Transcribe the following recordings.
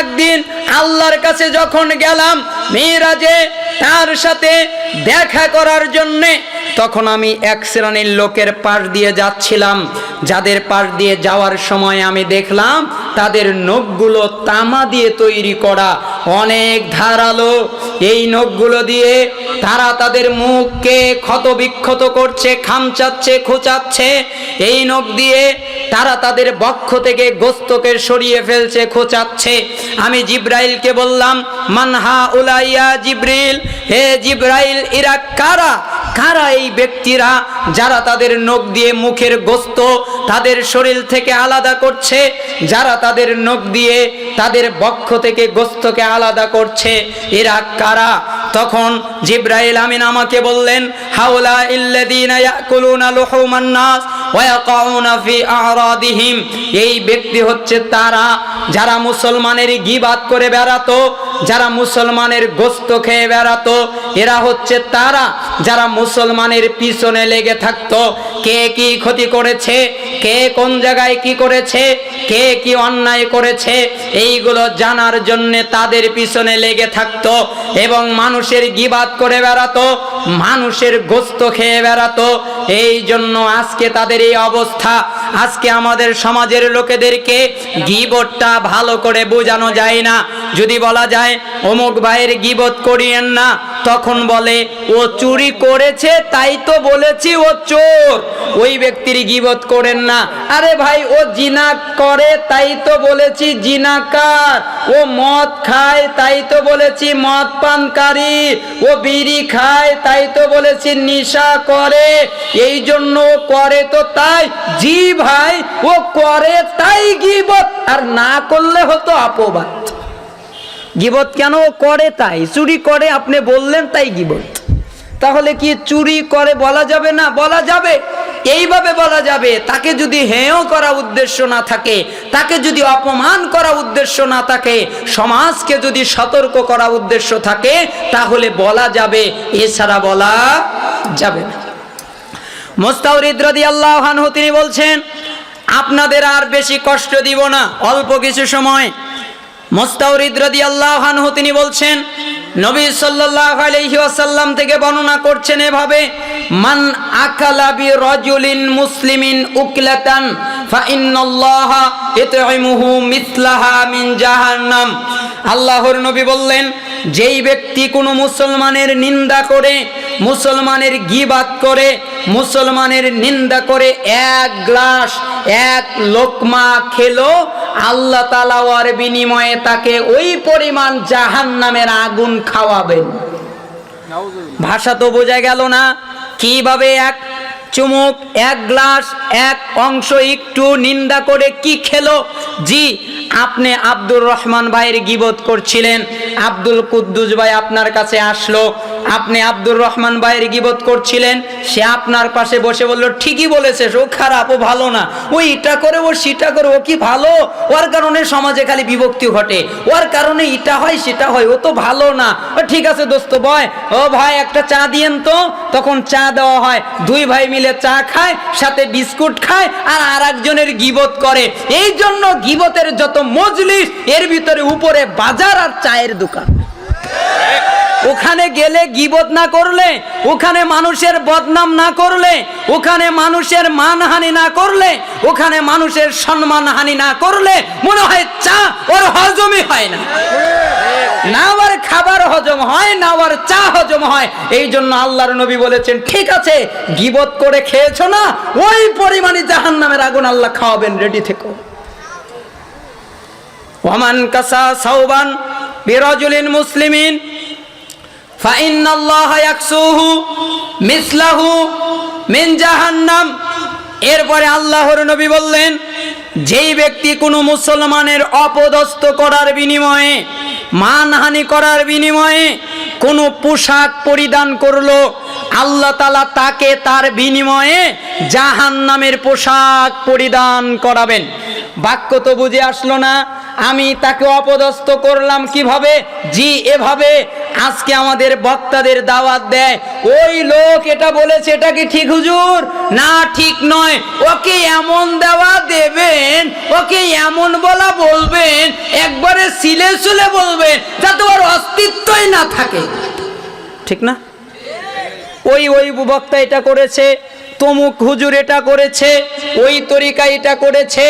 একদিন আল্লাহর কাছে যখন গেলাম মিরাজে তার সাথে দেখা করার জন্যে, তখন আমি এক শ্রেণীর লোকের পাশ দিয়ে যাচ্ছিলাম, যাদের পাশ দিয়ে যাওয়ার সময় আমি দেখলাম তাদের নখগুলো তামা দিয়ে তৈরি করা, অনেক ধারালো। এই নখগুলো দিয়ে তারা তাদের মুখকে ক্ষত বিক্ষত করছে, খামচাচ্ছে, খোঁচাচ্ছে। এই নখ দিয়ে তারা তাদের বক্ষ থেকে গোস্তকে সরিয়ে ফেলছে, খোঁচাচ্ছে। আমি জিব্রাইলকে বললাম, মানহা উলাইয়া জিব্রিল, হে জিব্রাইল, এরা কারা? কারা এই ব্যক্তিরা যারা তাদের নখ দিয়ে মুখের গোস্ত তাদের শরীর থেকে আলাদা করছে, যারা তাদের নখ দিয়ে তাদের বক্ষ থেকে গোস্তকে আলাদা করছে, এরা কারা? তখন জিব্রাইল আমিন আমাকে বললেন, হাউলা ইল্লাযীনা ইয়াকুলুনা লুহুমান নাস ওয়া ইয়াকাউনা ফি আরাদিহিম। এই ব্যক্তি হচ্ছে তারা যারা মুসলমানের গীবাত করে বেড়াতো, যারা মুসলমানের গোস্ত খেয়ে বেড়াতো। এরা হচ্ছে তারা যারা মুসলমানের পিছনে লেগে থাকতো, কে কি ক্ষতি করেছে, কে কোন জায়গায় কি করেছে, কে কি অন্যায় করেছে, এইগুলো জানার জন্য তাদের পিছনে লেগে থাকতো এবং মানুষের গীবাত করে বেড়াতো, মানুষের গোস্ত খেয়ে বেড়াতো। এই জন্য আজকে তাদের এই অবস্থা। আজকে আমাদের সমাজের লোকেদেরকে গীবতটা ভালো করে বোঝানো যায় না। যদি বলা যায় অমুক ভাইয়ের গীবত করিয়েন না, তখন বলে ও চুরি করেছে তাই তো বলেছি ও চোর, ওই ব্যক্তির গীবত করেন না। আরে ভাই ও জিনা করে তাই তো বলেছি জিনাকার, ও মদ খায় তাই তো বলেছি মদ পানকারী, ও বিড়ি খায় তাই তো বলেছি নেশা করে, এই জন্য করে তো তাই। জি ভাই, ও করে তাই গীবত, আর না করলে হতো অপবাদ। গীবত কেন? করে তাই। চুরি করে আপনি বললেন তাই গীবত। তাহলে কি চুরি করে বলা যাবে না? বলা যাবে, এইভাবে বলা যাবে। তাকে যদি হেয় করা উদ্দেশ্য না থাকে, তাকে যদি অপমান করা উদ্দেশ্য না থাকে, সমাজকে যদি সতর্ক করা উদ্দেশ্য থাকে, তাহলে বলা যাবে, এছাড়া বলা যাবে না। মুস্তাওরিদ রাদিয়াল্লাহু আনহু তিনি বলছেন, আপনাদের আর বেশি কষ্ট দিব না, অল্প কিছু সময়। মুস্তাওরিদ রাদিয়াল্লাহু আনহু তিনি বলছেন, নবী সাল্লাল্লাহু আলাইহি ওয়াসাল্লাম থেকে বর্ণনা করছেন এভাবে, মান আকালা বি রাজুলিন মুসলিমিন উকলাতান ফা ইন্নাল্লাহা ইতইমুহু মিসলাহা মিন জাহান্নাম। আল্লাহর নবী বললেন, যেই ব্যক্তি কোনো মুসলমানের নিন্দা করে, মুসলমানের গীবাত করে, মুসলমানের নিন্দা করে এক গ্লাস, এক লোকমা খেলো, আল্লাহ তাআলা ওর বিনিময়ে তাকে ওই পরিমাণ জাহান্নামের আগুন খাওয়াবেন। ভাষা তো বোঝা গেল না? কিভাবে এক চুমুক, এক গ্লাস, এক অংশ একটু নিন্দা করে কি খেলো? জি, আপনি আব্দুর রহমান ভাইয়ের গীবত করছিলেন, আব্দুল কুদ্দুস ভাই আপনার কাছে আসলো, আপনি আব্দুর রহমান ভাইয়ের গীবত করছিলেন, সে আপনার পাশে বসে বলল, ঠিকই বলেছে, ও খারাপ, ও ভালো না, ও এটা করে, ও সেটা করে, ও কি ভালো, ওর কারণে সমাজে খালি বিভক্তি ঘটে, ওর কারণে এটা হয় সেটা হয়, ও তো ভালো না। ও ঠিক আছে দোস্ত বয়, ও ভাই একটা চা দিয়েন তো। তখন চা দেওয়া হয়, দুই ভাই মিলে চা খায়, সাথে বিস্কুট খায়, আর আরেকজনের গীবত করে। এই জন্য গীবতের যত মজলিস, এর ভিতরে উপরে বাজার আর চায়ের দোকান। ওখানে গেলে গীবত না করলে, ওখানে মানুষের বদনাম না করলে, ওখানে মানুষের মানহানি না করলে, ওখানে মানুষের সম্মানহানি না করলে, মনে হয় চা ওর হজমই হয় না, না ওর খাবার হজম হয়, না ওর চা হজম হয়। এই জন্য আল্লাহর নবী বলেছেন, ঠিক আছে গীবত করে খেয়েছো না, ওই পরিমাণে জাহান্নামের আগুন আল্লাহ খাওয়াবেন, রেডি থেকো। ওয়ামান কাসা সাওবান বিরাজুলিন মুসলিমিন ফাইন্নাল্লাহা ইয়াকসুহু মিসলাহু মিন জাহান্নাম। এরপরে আল্লাহর নবী বললেন, যেই ব্যক্তি কোনো মুসলমানের অপদস্থ করার বিনিময়ে, মানহানি করার বিনিময়ে কোনো পোশাক পরিধান করলো, আল্লাহ তাআলা তাকে তার বিনিময়ে জাহান্নামের পোশাক পরিধান করাবেন। বাক্য তো বুঝে আসলো না? আমি তাকে অপদস্থ করলাম কিভাবে? জি এভাবে, আজকে আমাদের বক্তাদের দাওয়াত দেয়, ওই লোক এটা বলেছে, এটা কি ঠিক হুজুর? না, ঠিক নয়। ওকে এমন দেওয়া দেবেন, ওকে এমন বলা বলবেন, একবারে সিলে সুলে বলবেন যাতে ওর অস্তিত্বই না থাকে, ঠিক না? ওই বক্তা এটা করেছে, তমুক হুজুর এটা করেছে, ওই তরিকা এটা করেছে,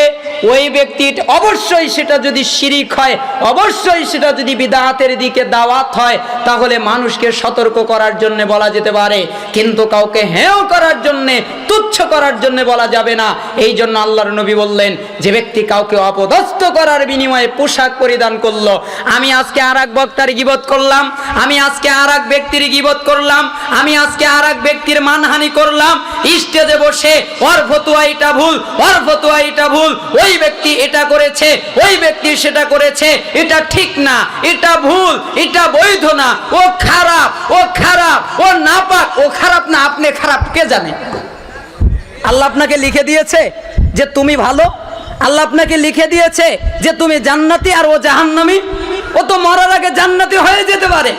ওই ব্যক্তি, অবশ্যই সেটা যদি শিরিক হয়, অবশ্যই সেটা যদি বিদআতের দিকে দাওয়াত হয়, তাহলে মানুষকে সতর্ক করার জন্য বলা যেতে পারে, কিন্তু কাউকে হেয় করার জন্য, তুচ্ছ করার জন্য বলা যাবে না। এই জন্য আল্লাহর নবী বললেন, যে ব্যক্তি কাউকে অপদস্থ করার বিনিময়ে পোশাক পরিধান করলো, আমি আজকে আর এক বক্তার গীবত করলাম, আমি আজকে আর এক ব্যক্তির গীবত করলাম, আমি আজকে আর এক ব্যক্তির মানহানি করলাম, স্টেজে বসে ওর ফতোয়া এটা ভুল, ওর ফতোয়া এটা ভুল, ওই ব্যক্তি এটা করেছে, ওই ব্যক্তি সেটা করেছে, এটা ঠিক না, এটা ভুল, এটা বৈধ না, ও খারাপ, ও খারাপ, ও নাপাক, ও খারাপ না, আপনি খারাপ, কে জানে? আল্লাহ আপনাকে লিখে দিয়েছে যে তুমি ভালো, আল্লাহ আপনাকে লিখে দিয়েছে যে তুমি জান্নাতি আর ও জাহান্নামী। ও তো মরার আগে জান্নাতি হয়ে যেতে পারে,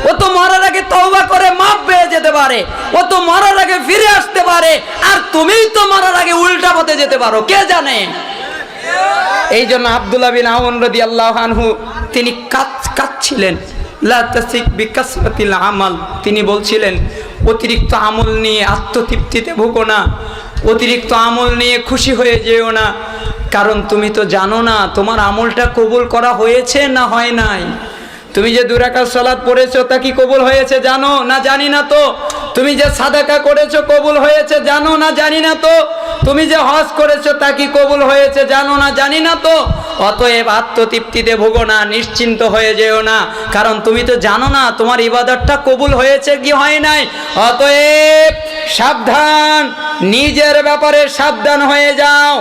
ও তো মরার আগে তওবা করে মাপ পেয়ে যেতে পারে, ও তো মরার আগে ফিরে আসতে পারে, আর তুমিই তো মরার আগে উল্টা পথে যেতে পারো, কে জানে? এই জন্য আব্দুল্লাহ বিন আউন রাদিয়াল্লাহু আনহু তিনি কাঁদছিলেন, লা তাসিক বিকাসরাতিল আমাল, তিনি বলছিলেন অতিরিক্ত আমল নিয়ে আত্মতৃপ্তিতে ভুগো না, অতিরিক্ত আমল নিয়ে খুশি হয়ে যেও না, কারণ তুমি তো জানো না তোমার আমলটা কবুল করা হয়েছে না হয় নাই। তুমি যে 2 রাকাত সালাত পড়েছো তা কি কবুল হয়েছে জানো না? জানি না তো। তুমি যে সাদাকা করেছো কবুল হয়েছে জানো না? জানি না তো। তুমি যে হজ করেছো তা কি কবুল হয়েছে জানো না? জানি না তো। অতএব আত্মতৃপ্তিতে ভোগো না, নিশ্চিন্ত হয়ে যেও না, কারণ তুমি তো জানো না তোমার ইবাদতটা কবুল হয়েছে কি হয় নাই। অতএব সাবধান, নিজের ব্যাপারে সাবধান হয়ে যাও,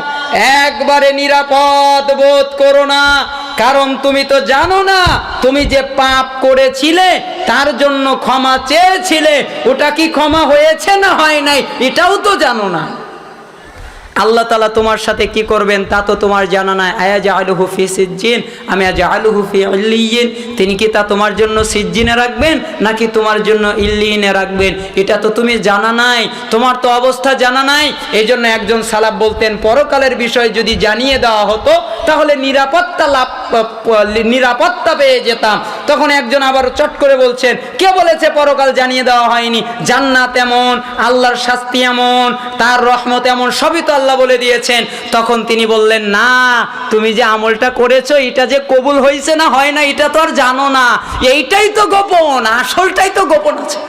একবারে নিরাপদ বোধ করো না, কারণ তুমি তো জানো না তুমি যে পাপ করেছিলে তার জন্য ক্ষমা চেয়েছিলে, ওটা কি ক্ষমা হয়েছে না হয় নাই এটাও তো জানো না। আল্লাহ তাআলা তোমার সাথে কি করবেন তা তো তোমার জানা নাই। আয়াজআলুহু ফি সিজ্জিন, আমি আজআলুহু ফি ইল্লিয়িন, তিনি কি তা তোমার জন্য সিজ্জিনে রাখবেন নাকি তোমার জন্য ইল্লিয়িনে রাখবেন এটা তো তুমি জানা নাই, তোমার তো অবস্থা জানা নাই। এই জন্য একজন সালাফ বলতেন, পরকালের বিষয় যদি জানিয়ে দেওয়া হতো তাহলে নিরাপত্তা পেয়ে যেতাম। তখন একজন আবার চট করে বলছেন, কে বলেছে পরকাল জানিয়ে দেওয়া হয়নি? জান্নাত এমন, আল্লাহর শাস্তি এমন, তার রহমত এমন, সবই তো আল্লাহ বলে দিয়েছেন। তখন তিনি বললেন, না, তুমি যে আমলটা করেছো এটা যে কবুল হয়েছে না হয় না এটা তো আর জানো না, এইটাই তো গোপন, আসলটাই তো গোপন আছে।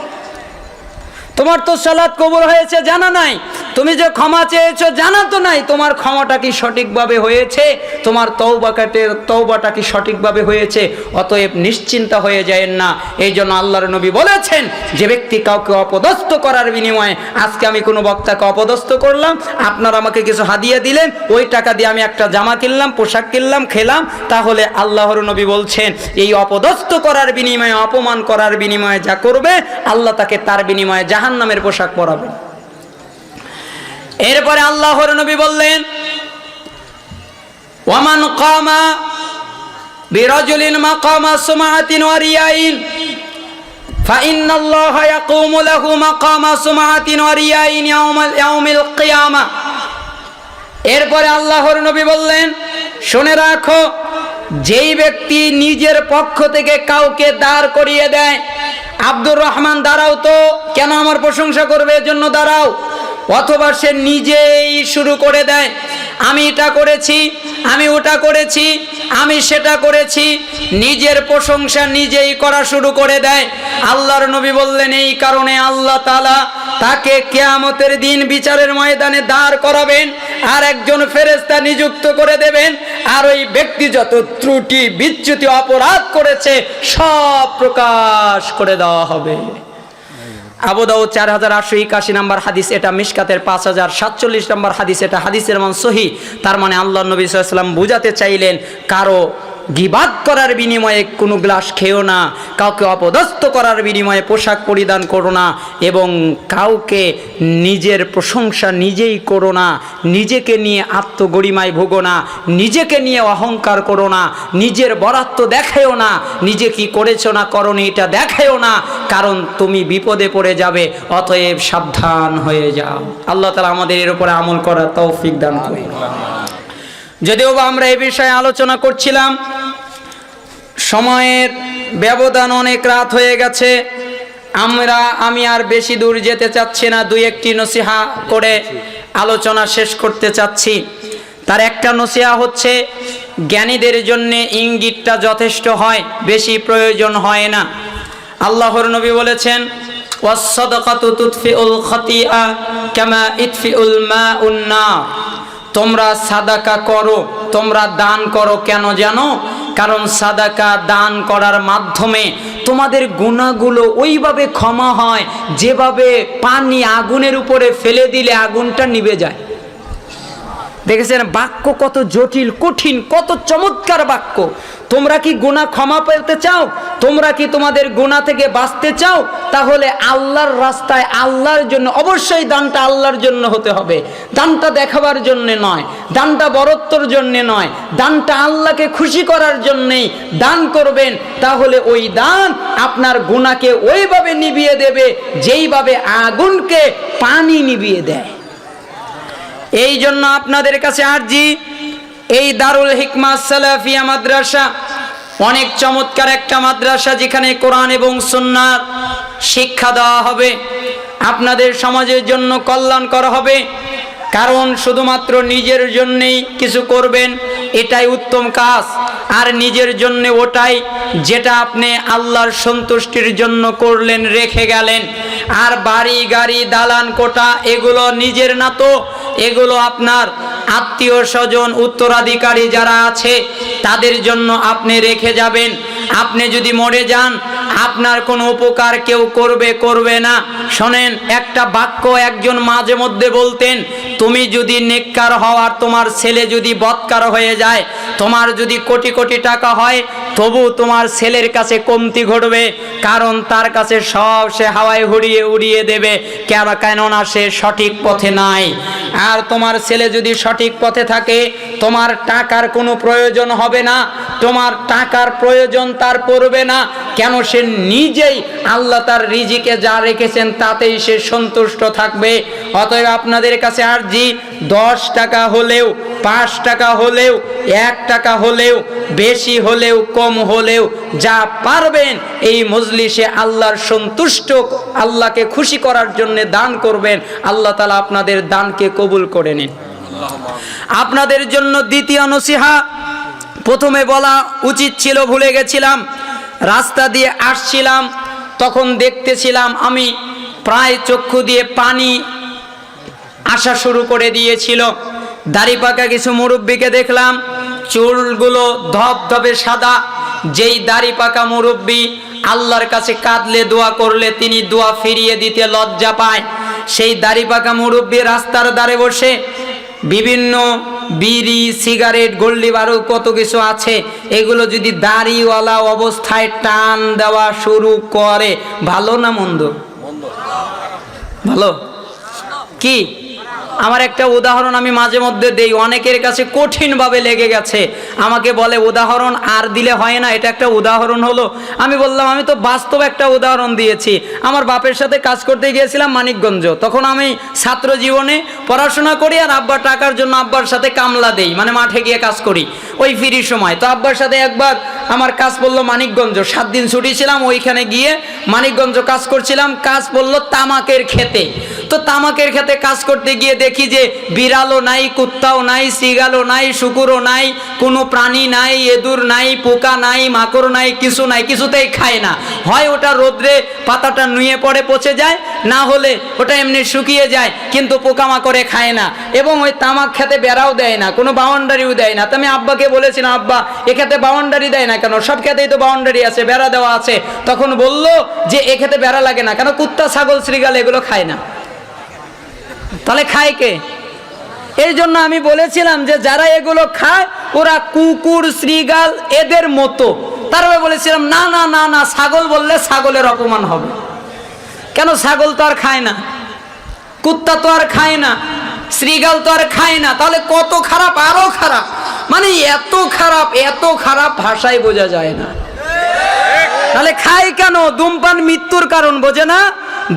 তোমার তো সালাত কবুল হয়েছে জানা নাই, তুমি যে ক্ষমা চেয়েছো জানা তো নাই, তোমার ক্ষমাটা কি সঠিকভাবে হয়েছে, তোমার তওবাটা কি সঠিকভাবে হয়েছে। অতএব নিশ্চিন্ত হয়ে যায়েন না। এই জন্য আল্লাহর নবী বলেছেন, যে ব্যক্তি কাউকে অপদস্থ করার বিনিময়ে, আজকে আমি কোনো বক্তাকে অপদস্থ করলাম, আপনারা আমাকে কিছু হাদিয়া দিলেন, ওই টাকা দিয়ে আমি একটা জামা কিনলাম, পোশাক কিনলাম, খেলাম, তাহলে আল্লাহর নবী বলছেন এই অপদস্থ করার বিনিময়ে, অপমান করার বিনিময়ে যা করবে আল্লাহ তাকে তার বিনিময়ে জাহান্নামের পোশাক পরাবেন। এরপরে আল্লাহর নবী বললেন, ওয়ামান কামা বিরাজুলিন মাকামা সুমাআতিন ওয়া রিয়াইন ফাইন্নাল্লাহা ইয়াকুমু লাহু মাকামা সুমাআতিন ওয়া রিয়াইন ইয়াউমিল কিয়ামা। এরপরে আল্লাহর নবী বললেন, শুনে রাখো, যেই ব্যক্তি নিজের পক্ষ থেকে কাউকে দাঁড় করিয়ে দেয়, আব্দুর রহমান দাঁড়াও তো, কেন আমার প্রশংসা করবে এজন্য দাঁড়াও, অথবা সে নিজেই শুরু করে দেয়, আমি এটা করেছি, আমি ওটা করেছি, আমি সেটা করেছি, নিজের প্রশংসা নিজেই করা শুরু করে দেয়, আল্লাহর নবী বললেন এই কারণে আল্লাহ তাআলা তাকে কিয়ামতের দিন বিচারের ময়দানে দাঁড় করাবেন, আর একজন ফেরেশতা নিযুক্ত করে দেবেন, আর ওই ব্যক্তি যত ত্রুটি বিচ্যুতি অপরাধ করেছে সব প্রকাশ করে দেওয়া হবে। আবু দাউদ 4881 নম্বর হাদিস, এটা মিশকাতের 5047 নম্বর হাদিস, এটা হাদিসের মান সহিহ। তার মানে আল্লাহর নবী সাল্লাল্লাহু আলাইহি ওয়াসাল্লাম বুঝাতে চাইলেন, কারো গীবাত করার বিনিময়ে কোনো গ্লাস খেও না, কাউকে অপদস্থ করার বিনিময়ে পোশাক পরিধান করো না, এবং কাউকে নিজের প্রশংসা নিজেই করো না, নিজেকে নিয়ে আত্মগরিমায় ভোগো না, নিজেকে নিয়ে অহংকার করো না, নিজের বরাত্ম দেখায়ও না, নিজে কি করেছো না করনি এটা দেখায়ও না, কারণ তুমি বিপদে পড়ে যাবে। অতএব সাবধান হয়ে যাও। আল্লাহ তাআলা আমাদের এর উপরে আমল করার তৌফিক দান করুন। যদিও বা আমরা এই বিষয়ে আলোচনা করছিলাম, সময়ের ব্যবধান অনেক রাত হয়ে গেছে, আমি আর বেশি দূর যেতে চাচ্ছি না। দুই একটি নসিহা করে আলোচনা শেষ করতে চাচ্ছি। তার একটা নসিহা হচ্ছে, জ্ঞানীদের জন্য ইঙ্গিতটা যথেষ্ট হয়, বেশি প্রয়োজন হয় না। আল্লাহর নবী বলেছেন, ওয়াস-সাদাকাতু তুতফিউল খাতিয়া কামা ইতফিউল মাউন নার। তোমরা সাদাকা করো, তোমরা দান করো, কেন জানো? কারণ সাদাকা দান করার মাধ্যমে তোমাদের গুনাহগুলো ওইভাবে ক্ষমা হয় যেভাবে পানি আগুনের উপরে ফেলে দিলে আগুনটা নিভে যায়। দেখেছেন বাক্য কত জটিল, কঠিন, কত চমৎকার বাক্য। তোমরা কি গুনাহ ক্ষমা পেতে চাও? তোমরা কি তোমাদের গুনাহ থেকে বাঁচতে চাও? তাহলে আল্লাহর রাস্তায়, আল্লাহর জন্য অবশ্যই দানটা আল্লাহর জন্য হতে হবে। দানটা দেখাবার জন্য নয়, দানটা বরত্বর জন্য নয়, দানটা আল্লাহকে খুশি করার জন্যই দান করবেন। তাহলে ওই দান আপনার গুনাহকে ওইভাবে নিভিয়ে দেবে যেইভাবে আগুনকে পানি নিভিয়ে দেয়। এই জন্য আপনাদের কাছে আরজি, এই দারুল হিকমাত সালাফিয়া মাদ্রাসা অনেক চমৎকার একটা মাদ্রাসা, যেখানে কোরআন এবং সুন্নাহর শিক্ষা দেওয়া হবে, আপনাদের সমাজের জন্য কল্যাণকর হবে। কারণ শুধুমাত্র নিজের জন্যই কিছু করবেন এটাই উত্তম কাজ, আর নিজের জন্য ওটাই যেটা আপনি আল্লাহর সন্তুষ্টির জন্য করলেন, রেখে গেলেন। আর বাড়ি গাড়ি দালান কোঠা এগুলো নিজের না তো, এগুলো আপনার আত্মীয় স্বজন উত্তরাধিকারী যারা আছে তাদের জন্য আপনি রেখে যাবেন। আপনি যদি মরে যান আপনার কোনো উপকার কেউ করবে না। শোনেন, একটা বাক্য একজন মাঝে মধ্যে বলতেন, তুমি যদি নেককার হও আর তোমার ছেলে যদি বদকার হয়ে যায়, তোমার যদি কোটি কোটি টাকা হয়, তবু তোমার ছেলের কাছে কমতি ঘটবে, কারণ তার কাছে সব সে হাওয়ায় উড়িয়ে দেবে, কেননা সে সঠিক পথে নাই। আর তোমার ছেলে যদি সঠিক পথে থাকে, তোমার টাকার কোনো প্রয়োজন হবে না, তোমার টাকার প্রয়োজন তার পড়বে না। কেন? সে নিজেই আল্লাহ তার রিজিকে যা রেখেছেন তাতেই সে সন্তুষ্ট থাকবে। অতএব আপনাদের কাছে আরজি, 10 টাকা হলেও, 5 টাকা হলেও, 1 টাকা হলেও, বেশি হলেও কম হলেও, যা পারবেন এই মজলিসে আল্লাহর সন্তুষ্ট, আল্লাহকে খুশি করার জন্য দান করবেন। আল্লাহ তাআলা আপনাদের দানকে কবুল করে নিন। আপনাদের জন্য দ্বিতীয় নসিহা, প্রথমে বলা উচিত ছিল, ভুলে গেছিলাম। রাস্তা দিয়ে আসছিলাম, তখন দেখতেছিলাম আমি প্রায় চক্ষু দিয়ে পানি আসা শুরু করে দিয়েছিল। দাড়ি পাকা কিছু মুরব্বীকে দেখলাম, চুলগুলো ধবধবে সাদা। যেই দাড়ি পাকা মুরব্বী আল্লাহর কাছে কাঁদলে, দোয়া করলে তিনি দোয়া ফিরিয়ে দিতে লজ্জা পায়, সেই দাড়ি পাকা মুরব্বী রাস্তার ধারে বসে বিভিন্ন বিড়ি, সিগারেট, গোল্ডি বারুদ কত কিছু আছে, এগুলো যদি দাড়িওয়ালা অবস্থায় টান দেওয়া শুরু করে, ভালো না মন্দ? ভালো। কি? আমার একটা উদাহরণ আমি মাঝে মধ্যে দেই, অনেকের কাছে কঠিনভাবে লেগে গেছে, আমাকে বলে উদাহরণ আর দিলে হয় না, এটা একটা উদাহরণ হলো। আমি বললাম, আমি তো বাস্তব একটা উদাহরণ দিয়েছি। আমার বাপের সাথে কাজ করতে গিয়েছিলাম মানিকগঞ্জ, তখন আমি ছাত্র জীবনে পড়াশোনা করি, আর আব্বা টাকার জন্য আব্বার সাথে কামলা দেই, মানে মাঠে গিয়ে কাজ করি ওই ফ্রি সময়। তো আব্বার সাথে একবার আমার কাজ পড়লো মানিকগঞ্জ, 7 দিন ছুটি ছিলাম, ওইখানে গিয়ে মানিকগঞ্জ কাজ করছিলাম। কাজ পড়লো তামাকের খেতে। তো তামাকের খেতে কাজ করতে গিয়ে দেখি যে বিড়ালও নাই, কুত্তাও নাই, সিগালও নাই, শুকুরও নাই, কোনো প্রাণী নাই, এদুর নাই, পোকা নাই, মাকড় নাই, কিছু নাই, কিছুতেই খায় না। হয় ওটা রোদ্রে পাতাটা নুয়ে পড়ে পচে যায়, না হলে ওটা এমনি শুকিয়ে যায়, কিন্তু পোকামাকড়ে খায় না। এবং ওই তামাক খেতে বেড়াও দেয় না, কোনো বাউন্ডারিও দেয় না। তো আমি আব্বাকে বলেছিলাম, আব্বা এ খেতে বাউন্ডারি দেয় না কেন? সব খেতেই তো বাউন্ডারি আছে, বেড়া দেওয়া আছে। তখন বলল যে এ খেতে বেড়া লাগে না কেন? কুত্তা, ছাগল, শ্রীগাল এগুলো খায় না। তাহলে খায় কে? এই জন্য আমি বলেছিলাম যে যারা এগুলো খায় ওরা কুকুর শ্রীগাল এদের মতো। তারপরে বলেছিলাম না না না না, ছাগল বললে ছাগলের অপমান হবে। কেন? ছাগল তো আর খায় না, কুত্তা তো আর খায় না, শ্রীগাল তো আর খায় না, তাহলে কত খারাপ, আরো খারাপ। মানে এত খারাপ, এত খারাপ ভাষায় বোঝা যায় না। তাহলে খায় কেন? ধূমপান মৃত্যুর কারণ, বোঝে না?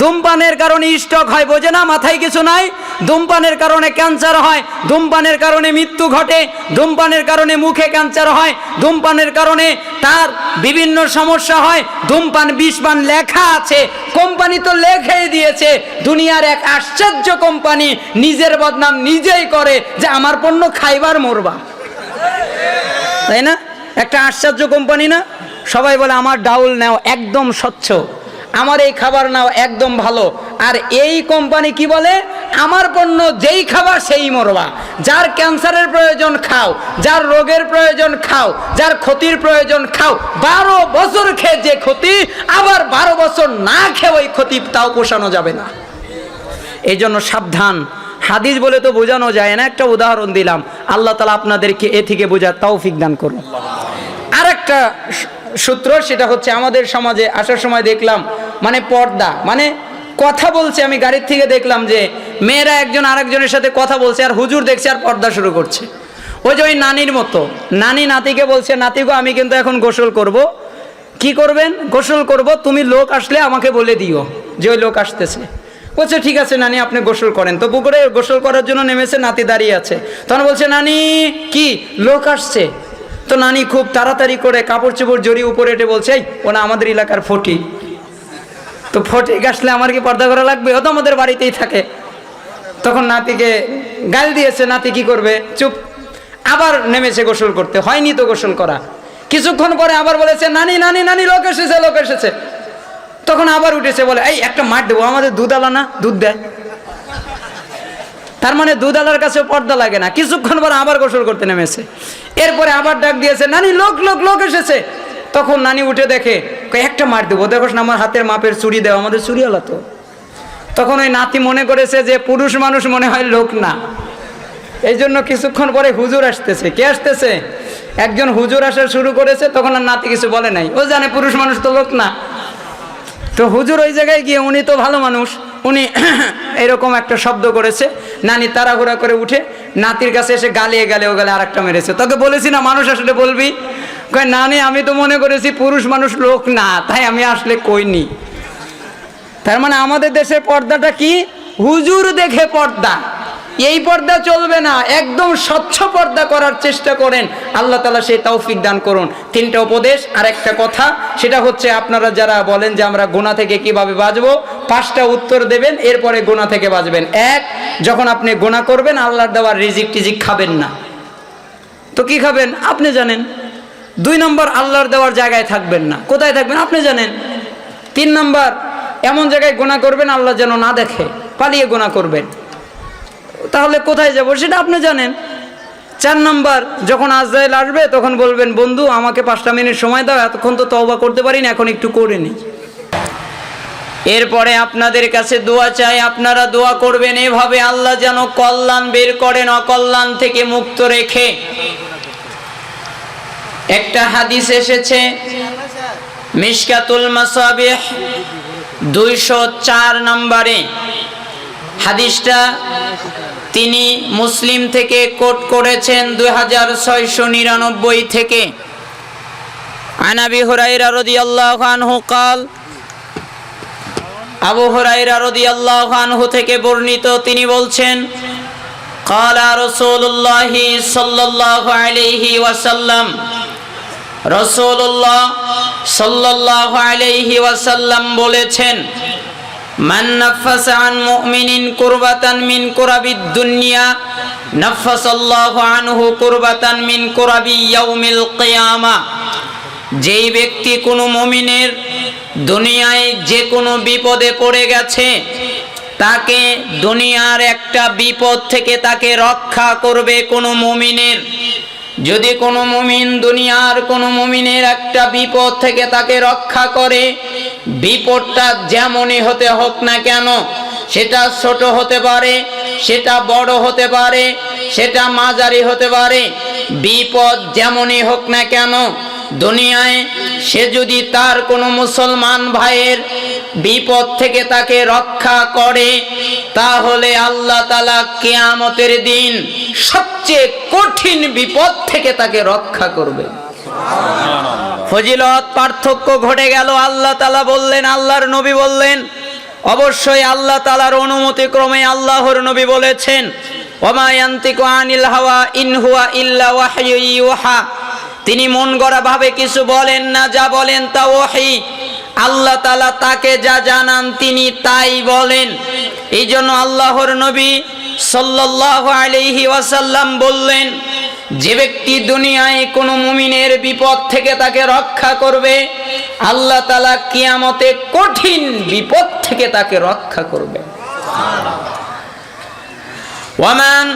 ধূমপানের কারণে স্ট্রোক হয়, বোঝে না? মাথায় কিছু নাই? ধূমপানের কারণে ক্যান্সার হয়, ধূমপানের কারণে মৃত্যু ঘটে, ধূমপানের কারণে মুখে ক্যান্সার হয়, ধূমপানের কারণে তার বিভিন্ন সমস্যা হয়। ধূমপান বিষপান লেখা আছে, কোম্পানি তো লেখাই দিয়েছে। দুনিয়ার এক আশ্চর্য কোম্পানি নিজের বদনাম নিজেই করে যে আমার পণ্য খাইবার মরবা, তাই না? একটা আশ্চর্য কোম্পানি না? সবাই বলে আমার ডাউল নাও একদম স্বচ্ছ, আমার এই খাবার নাও একদম ভালো। আর এই কোম্পানি কি বলে? আমার পণ্য যেই খাবার সেই মরবা, যার ক্যান্সারের প্রয়োজন খাও, যার রোগের প্রয়োজন খাও, যার ক্ষতির প্রয়োজন খাও। 12 বছর খেয়ে যে ক্ষতি, আবার 12 বছর না খেয়ে ওই ক্ষতি তাও পোষানো যাবে না। এই জন্য সাবধান। হাদিস বলে তো বোঝানো যায় না, একটা উদাহরণ দিলাম। আল্লাহ তাআলা আপনাদেরকে এ থেকে বোঝার তৌফিক দান করুন। আর একটা সূত্র, সেটা হচ্ছে আমাদের সমাজে আসার সময় দেখলাম মানে পর্দা, মানে কথা বলছে, আমি গাড়ির থেকে দেখলাম যে মেয়েরা একজন আরেকজনের সাথে কথা বলছে, আর হুজুর দেখছে আর পর্দা শুরু করছে। ওই যে ওই নানির মতো, নানি নাতিকে বলছে, নাতি গো আমি কিন্তু এখন গোসল করব। কি করবেন? গোসল করব, তুমি লোক আসলে আমাকে বলে দিও যে ওই লোক আসতেছে। বলছে ঠিক আছে নানি আপনি গোসল করেন। তো পুকুরে গোসল করার জন্য নেমেছে, নাতি দাঁড়িয়ে আছে। তখন বলছে নানি কি লোক আসছে। তো নানি খুব তাড়াতাড়ি করে কাপড় চোপড় জড়িয়ে উপরে এটে বলছে এই ওনা আমাদের এলাকার ফটিক, তো ফটিক আসলে আমার কি পর্দা করা লাগবে? ও তো আমাদের বাড়িতেই থাকে। তখন নাতিকে গাল দিয়েছে, নাতি কি করবে? চুপ। আবার নেমেছে গোসল করতে, হয়নি তো গোসল করা। কিছুক্ষণ পরে আবার বলেছে নানি নানি নানি লোক এসেছে, লোক এসেছে। তখন আবার উঠেছে, বলে এই একটা মাঠ দেবো, আমাদের দুধ আলা না, দুধ দেয়। তার মানে দুধ আলার কাছে পর্দা লাগে না। কিছুক্ষণ পর আবার গোসল করতে নেমেছে। এরপরে আবার ডাক দিয়েছে নানি লোক লোক লোক এসেছে। তখন নানি উঠে দেখে, একটা মার দেবো, দেখোস না আমার হাতের মাপের চুড়ি দেওয়া, আমাদের চুড়ি আলা তো। তখন ওই নাতি মনে করেছে যে পুরুষ মানুষ মনে হয় লোক না। এই জন্য কিছুক্ষণ পরে হুজুর আসতেছে। কে আসতেছে? একজন হুজুর আসা শুরু করেছে। তখন আর নাতি কিছু বলে নাই, ও জানে পুরুষ মানুষ তো লোক না। তো হুজুর ওই জায়গায় গিয়ে, উনি তো ভালো মানুষ, উনি এরকম একটা শব্দ করেছে। নানি তাড়াহুড়া করে উঠে নাতির কাছে এসে গালিয়ে গেলে ও গালে আরেকটা মেরেছে। তোকে বলেছি না মানুষ আসলে বলবি। কয় নানি আমি তো মনে করেছি পুরুষ মানুষ লোক না, তাই আমি আসলে কইনি। তার মানে আমাদের দেশের পর্দাটা কি? হুজুর দেখে পর্দা। এই পর্দা চলবে না, একদম স্বচ্ছ পর্দা করার চেষ্টা করেন। আল্লাহ তাআলা সেই তৌফিক দান করুন। 3টা উপদেশ আর একটা কথা, সেটা হচ্ছে আপনারা যারা বলেন যে আমরা গুনাহ থেকে কিভাবে বাঁচবো, 5টা উত্তর দেবেন, এরপরে গুনাহ থেকে বাঁচবেন। 1, যখন আপনি গুনাহ করবেন আল্লাহর দেওয়ার রিজিক টিজিক খাবেন না। তো কি খাবেন আপনি জানেন। 2 নম্বর, আল্লাহর দেওয়ার জায়গায় থাকবেন না। কোথায় থাকবেন আপনি জানেন। 3 নম্বর, এমন জায়গায় গুনাহ করবেন আল্লাহ যেন না দেখে, পালিয়ে গুনাহ করবেন। তাহলে কোথায় যাব সেটা আপনি জানেন। 4 নম্বর, যখন আজরাইল আসবে তখন বলবেন বন্ধু আমাকে 5টা মিনিট সময় দাও, এতক্ষণ তো তওবা করতে পারি না, এখন একটু করে নিই। এরপরে আপনাদের কাছে দোয়া চাই, আপনারা দোয়া করবেন এভাবে, আল্লাহ যেন কল্যাণ বের করেন অকল্যাণ থেকে মুক্ত রেখে। একটা হাদিস এসেছে মিশকাতুল মাসাবিহ 204 নম্বরে। হাদিসটা তিনি মুসলিম থেকে কোট করেছেন 2699 থেকে। আন আবি হুরায়রা রাদিয়াল্লাহু আনহু قال, আবু হুরায়রা রাদিয়াল্লাহু আনহু থেকে বর্ণিত, তিনি বলছেন قال রাসূলুল্লাহ সাল্লাল্লাহু আলাইহি ওয়াসাল্লাম, রাসূলুল্লাহ সাল্লাল্লাহু আলাইহি ওয়াসাল্লাম বলেছেন, মান নাফাসা আন মুমিনিন কুরবাতান মিন কুরাবিদ দুনিয়া নাফাসাল্লাহু আনহু কুরবাতান মিন কুরাবি ইয়াউমিল কিয়ামা। যেই ব্যক্তি কোনো মুমিনের দুনিয়ায় যে কোনো বিপদে পড়ে গেছে, তাকে দুনিয়ার একটা বিপদ থেকে তাকে রক্ষা করবে কোনো মুমিনের। যদি কোনো মুমিন দুনিয়ার কোনো মুমিনের একটা বিপদ থেকে তাকে রক্ষা করে, বিপদটা যেমনই হতে হোক না কেন, সেটা ছোট হতে পারে সেটা বড় হতে পারে, সেটা মাঝারি হতে পারে। বিপদ যেমনই হোক না কেন, দুনিয়ায় সে যদি তার কোনো মুসলমান ভাইয়ের বিপদ থেকে তাকে রক্ষা করে, তাহলে আল্লাহ তাআলা কিয়ামতের দিন সবচেয়ে কঠিন বিপদ থেকে তাকে রক্ষা করবে। ফজিলত পার্থক্য ঘটে গেল। আল্লাহ তাআলা বললেন, আল্লাহর নবী বললেন, অবশ্যই আল্লাহ তাআলার অনুমতি ক্রমে আল্লাহর নবী বলেছেন, ওমা ইয়ান্তিকু আনিল হাওয়া ইন হুয়া ইল্লা ওয়াহয়ু ইউহা। তিনি মন গড়া ভাবে কিছু বলেন না, যা বলেন তা ওহী। আল্লাহ তাআলা তাকে যা জানান তিনি তাই বলেন। এই জন্য আল্লাহর নবী সাল্লাল্লাহু আলাইহি ওয়াসাল্লাম বললেন, যে ব্যক্তি দুনিয়ায় কোনো মুমিনের বিপদ থেকে তাকে রক্ষা করবে, আল্লাহ তাআলা কিয়ামতে কঠিন বিপদ থেকে তাকে রক্ষা করবে। ওয়ামান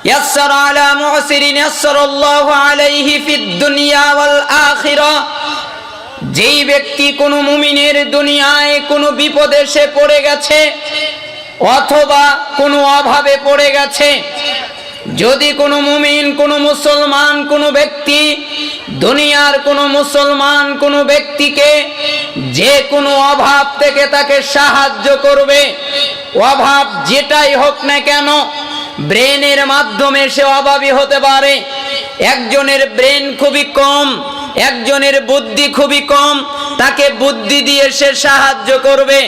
ইয়াসসারা আলা মু'সিরিন ইয়াসসারাল্লাহু আলাইহি ফিদ দুনিয়া ওয়াল আখিরা। যেই ব্যক্তি কোনো মুমিনের দুনিয়ায় কোনো বিপদে সে পড়ে গেছে অথবা কোনো অভাবে পড়ে গেছে, যদি কোনো মুমিন, কোনো মুসলমান, কোনো ব্যক্তি দুনিয়ার কোনো মুসলমান কোনো ব্যক্তিকে যে কোনো অভাব থেকে তাকে সাহায্য করবে, অভাব যেটাই হোক না কেন, ব্রেনের মাধ্যমে সে অভাবী হতে পারে। একজনের ব্রেন খুবই কম, একজনের বুদ্ধি খুবই কম, তাকে বুদ্ধি দিয়ে সে সাহায্য করবে।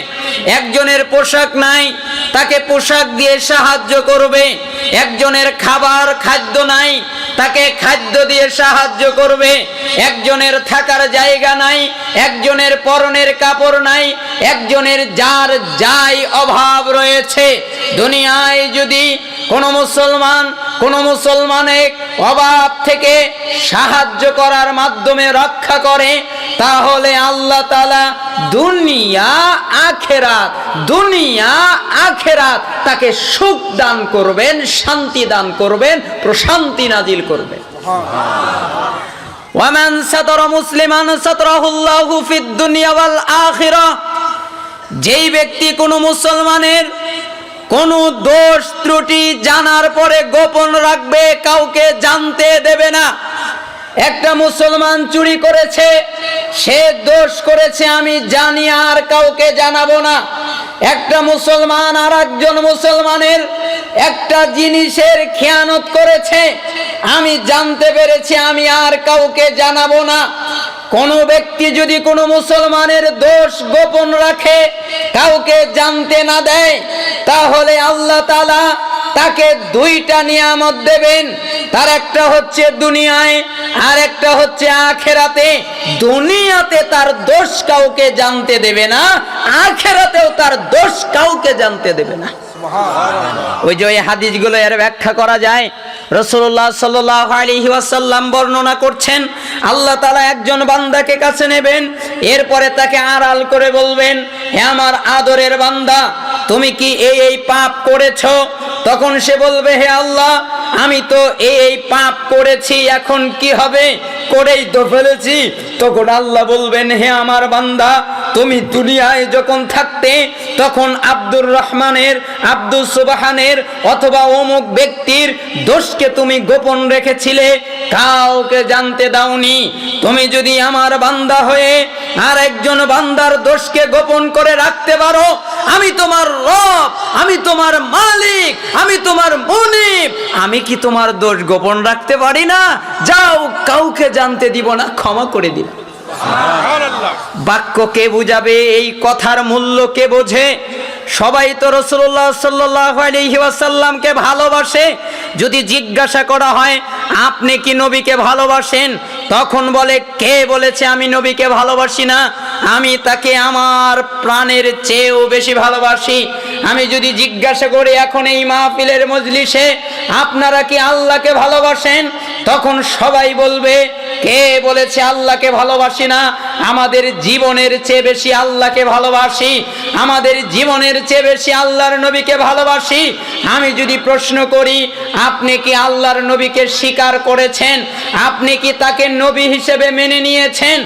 একজনের পোশাক নাই, তাকে পোশাক দিয়ে সাহায্য করবে। একজনের খাদ্য নাই, তাকে খাদ্য দিয়ে সাহায্য করবে। একজনের থাকার জায়গা নাই, একজনের পরনের কাপড় নাই, একজনের যার যাই অভাব রয়েছে, দুনিয়ায় যদি কোনো মুসলমানের অভাব থেকে সাহায্য করার মাধ্যমে রক্ষা করে, তাহলে আল্লাহ তাআলা দুনিয়া আখেরাত তাকে সুখ দান করবেন, শান্তি দান করবেন, প্রশান্তি নাজিল করবেন। ওয়ামান সাতারা মুসলিমান সাতারাহুল্লাহু ফিদ দুনিয়া ওয়াল আখিরা। যেই ব্যক্তি কোনো মুসলমানের কোনো দোষ ত্রুটি জানার পরে গোপন রাখবে, কাউকে জানতে দেবে না। একটা মুসলমান চুরি করেছে, সে দোষ করেছে, আমি জানি আর কাউকে জানাবো না। একটা মুসলমান আর একজন মুসলমানের একটা জিনিসের খেয়ানত করেছে, আমি জানতে পেরেছি, আমি আর কাউকে জানাবো না। কোনো ব্যক্তি যদি কোনো মুসলমানের দোষ গোপন রাখে, কাউকে জানতে না দেয়, তাহলে আল্লাহ তাআলা তাকে দুইটা নিয়ামত দেবেন। তার একটা হচ্ছে দুনিয়ায়, আর একটা হচ্ছে আখেরাতে। দুনিয়াতে তার দোষ কাউকে জানতে দেবে না, আখেরাতেও তার দোষ কাউকে জানতে দেবে না। ওই যে ওই হাদিসগুলো এর ব্যাখ্যা করা যায়। রাসূলুল্লাহ সাল্লাল্লাহু আলাইহি ওয়াসাল্লাম বর্ণনা করছেন, আল্লাহ তাআলা একজন বান্দাকে কাছে নেবেন, এরপরে তাকে আড়াল করে বলবেন, হে আমার আদরের বান্দা, তুমি কি এই পাপ করেছো? তখন সে বলবে, হে আল্লাহ, আমি তো এই পাপ করেছি, এখন কি হবে? করেই তো ফেলেছি। তখন আল্লাহ বলবেন, হে আমার বান্দা, তুমি দুনিয়ায় যখন থাকতে তখন আব্দুর রহমানের, আব্দুল সুবহানের অথবা অমুক ব্যক্তির দোষকে তুমি গোপন রেখেছিলে, কাউকে জানতে দাওনি। তুমি যদি আমার বান্দা হয়ে আর একজন বান্দার দোষকে গোপন করে রাখতে পারো, আমি তোমার রব, আমি তোমার মালিক, আমি তোমার মুনিব, আমি কি তোমার দোষ গোপন রাখতে পারি না? যাও, কাউকে জানতে দিব না, ক্ষমা করে দিন। বাক্য কে বুঝাবে? এই কথার মূল্য কে বোঝে? সবাই তো রাসূলুল্লাহ সাল্লাল্লাহু আলাইহি ওয়াসাল্লামকে ভালোবাসে। যদি জিজ্ঞাসা করা হয়, আপনি কি নবীকে ভালোবাসেন? তখন বলে, কে বলেছে আমি নবীকে ভালোবাসি না? আমি তাকে আমার প্রাণের চেয়েও বেশি ভালোবাসি। আমি যদি জিজ্ঞাসা করি এখন এই মাহফিলের মজলিসে, আপনারা কি আল্লাহকে ভালোবাসেন? তখন সবাই বলবে, কে বলেছে আল্লাহকে ভালোবাসি না? আমাদের জীবনের চেয়ে বেশি আল্লাহকে ভালোবাসি, আমাদের জীবনের চেয়ে বেশি আল্লাহর নবীকে ভালোবাসি। আমি যদি প্রশ্ন করি, আপনি কি আল্লাহর নবীকে স্বীকার করেছেন? আপনি কি তাকে নবী হিসেবে মেনে নিয়েছেন?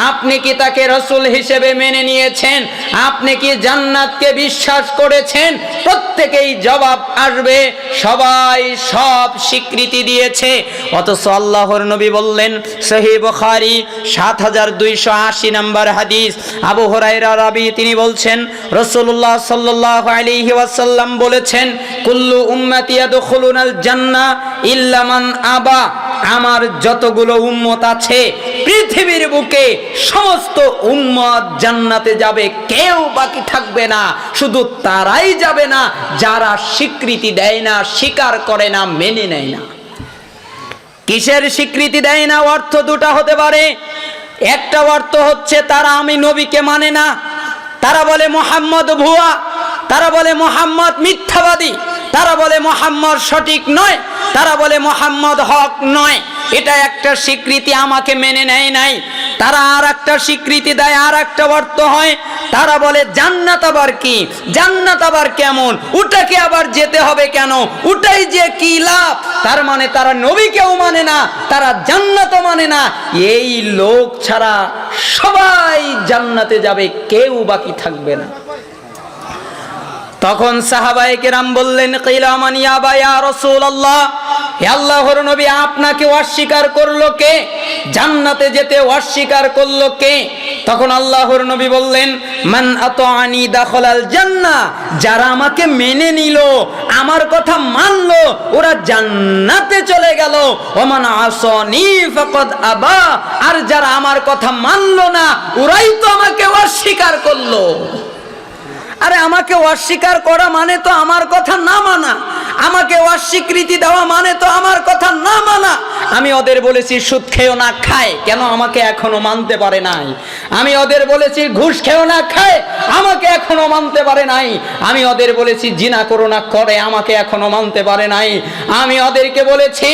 আপনি কি তাকে রাসূল হিসেবে মেনে নিয়েছেন? আপনি কি জান্নাতকে বিশ্বাস করেছেন? প্রত্যেকেই জবাব আসবে, সবাই সব স্বীকৃতি দিয়েছে। অথচ আল্লাহর নবী বললেন, সহিহ বুখারী ৭২৮০ নম্বর হাদিস, আবু হুরায়রা রাবী তিনি বলছেন, রাসূলুল্লাহ সাল্লাল্লাহু আলাইহি ওয়াসাল্লাম বলেছেন, কুল্লু উম্মতি ইয়াদখুলুনাল জান্নাহ ইল্লা মান আবা। আমার যতগুলো উম্মত আছে পৃথিবীর বুকে সমস্ত উম্মত জান্নাতে যাবে, কেউ বাকি থাকবে না। শুধু তারাই যাবে না যারা স্বীকৃতি দেয় না, স্বীকার করে না, মেনে নেয় না। কিসের স্বীকৃতি দেয় না? অর্থ দুটো হতে পারে। একটা অর্থ হচ্ছে তারা আমি নবীকে মানে না, তারা বলে মুহাম্মদ ভুয়া, তারা বলে মুহাম্মদ মিথ্যাবাদী, তারা বলে মুহাম্মদ সঠিক নয়, তারা বলে মুহাম্মদ হক নয়। এটা একটা স্বীকৃতি, আমাকে মেনে নেয় নাই। তারা আর একটা স্বীকৃতি দেয়, আর একটা অর্থ হয়, তারা বলে জান্নাত আবার কি, জান্নাত আবার কেমন, ওটাকে আবার যেতে হবে কেন, ওটাই যে কি লাভ। তার মানে তারা নবীকেও মানে না, তারা জান্নাতও মানে না। এই লোক ছাড়া সবাই জান্নাতে যাবে, কেউ বাকি থাকবে না। তখন সাহাবায়ে কেরাম বললেন, কিলা মান ইয়াবা ইয়া রাসূলুল্লাহ, হে আল্লাহর নবী, আপনাকে অস্বীকার করলো কে? জান্নাতে যেতে অস্বীকার করলো কে? তখন আল্লাহর নবী বললেন, মান আতাআনি দাখালাল জান্নাহ, যারা আমাকে মেনে নিল, আমার কথা মানলো, ওরা জান্নাতে চলে গেল। ওমান আসানি ফাকাদ আবা, আর যারা আমার কথা মানলো না, ওরাই তো আমাকে অস্বীকার করলো। আরে আমাকে অস্বীকার করা মানে তো আমার কথা না মানা, আমাকে অস্বীকৃতি দেওয়া মানে তো আমার কথা না মানা। আমি ওদের বলেছি সুদ খেও না, খায়, কেন আমাকে এখনো মানতে পারে নাই? আমি ওদের বলেছি ঘুষ খেও না, খায়, আমাকে এখনো মানতে পারে নাই। আমি ওদের বলেছি জিনা করো না, করে, আমাকে এখনো মানতে পারে নাই। আমি ওদেরকে বলেছি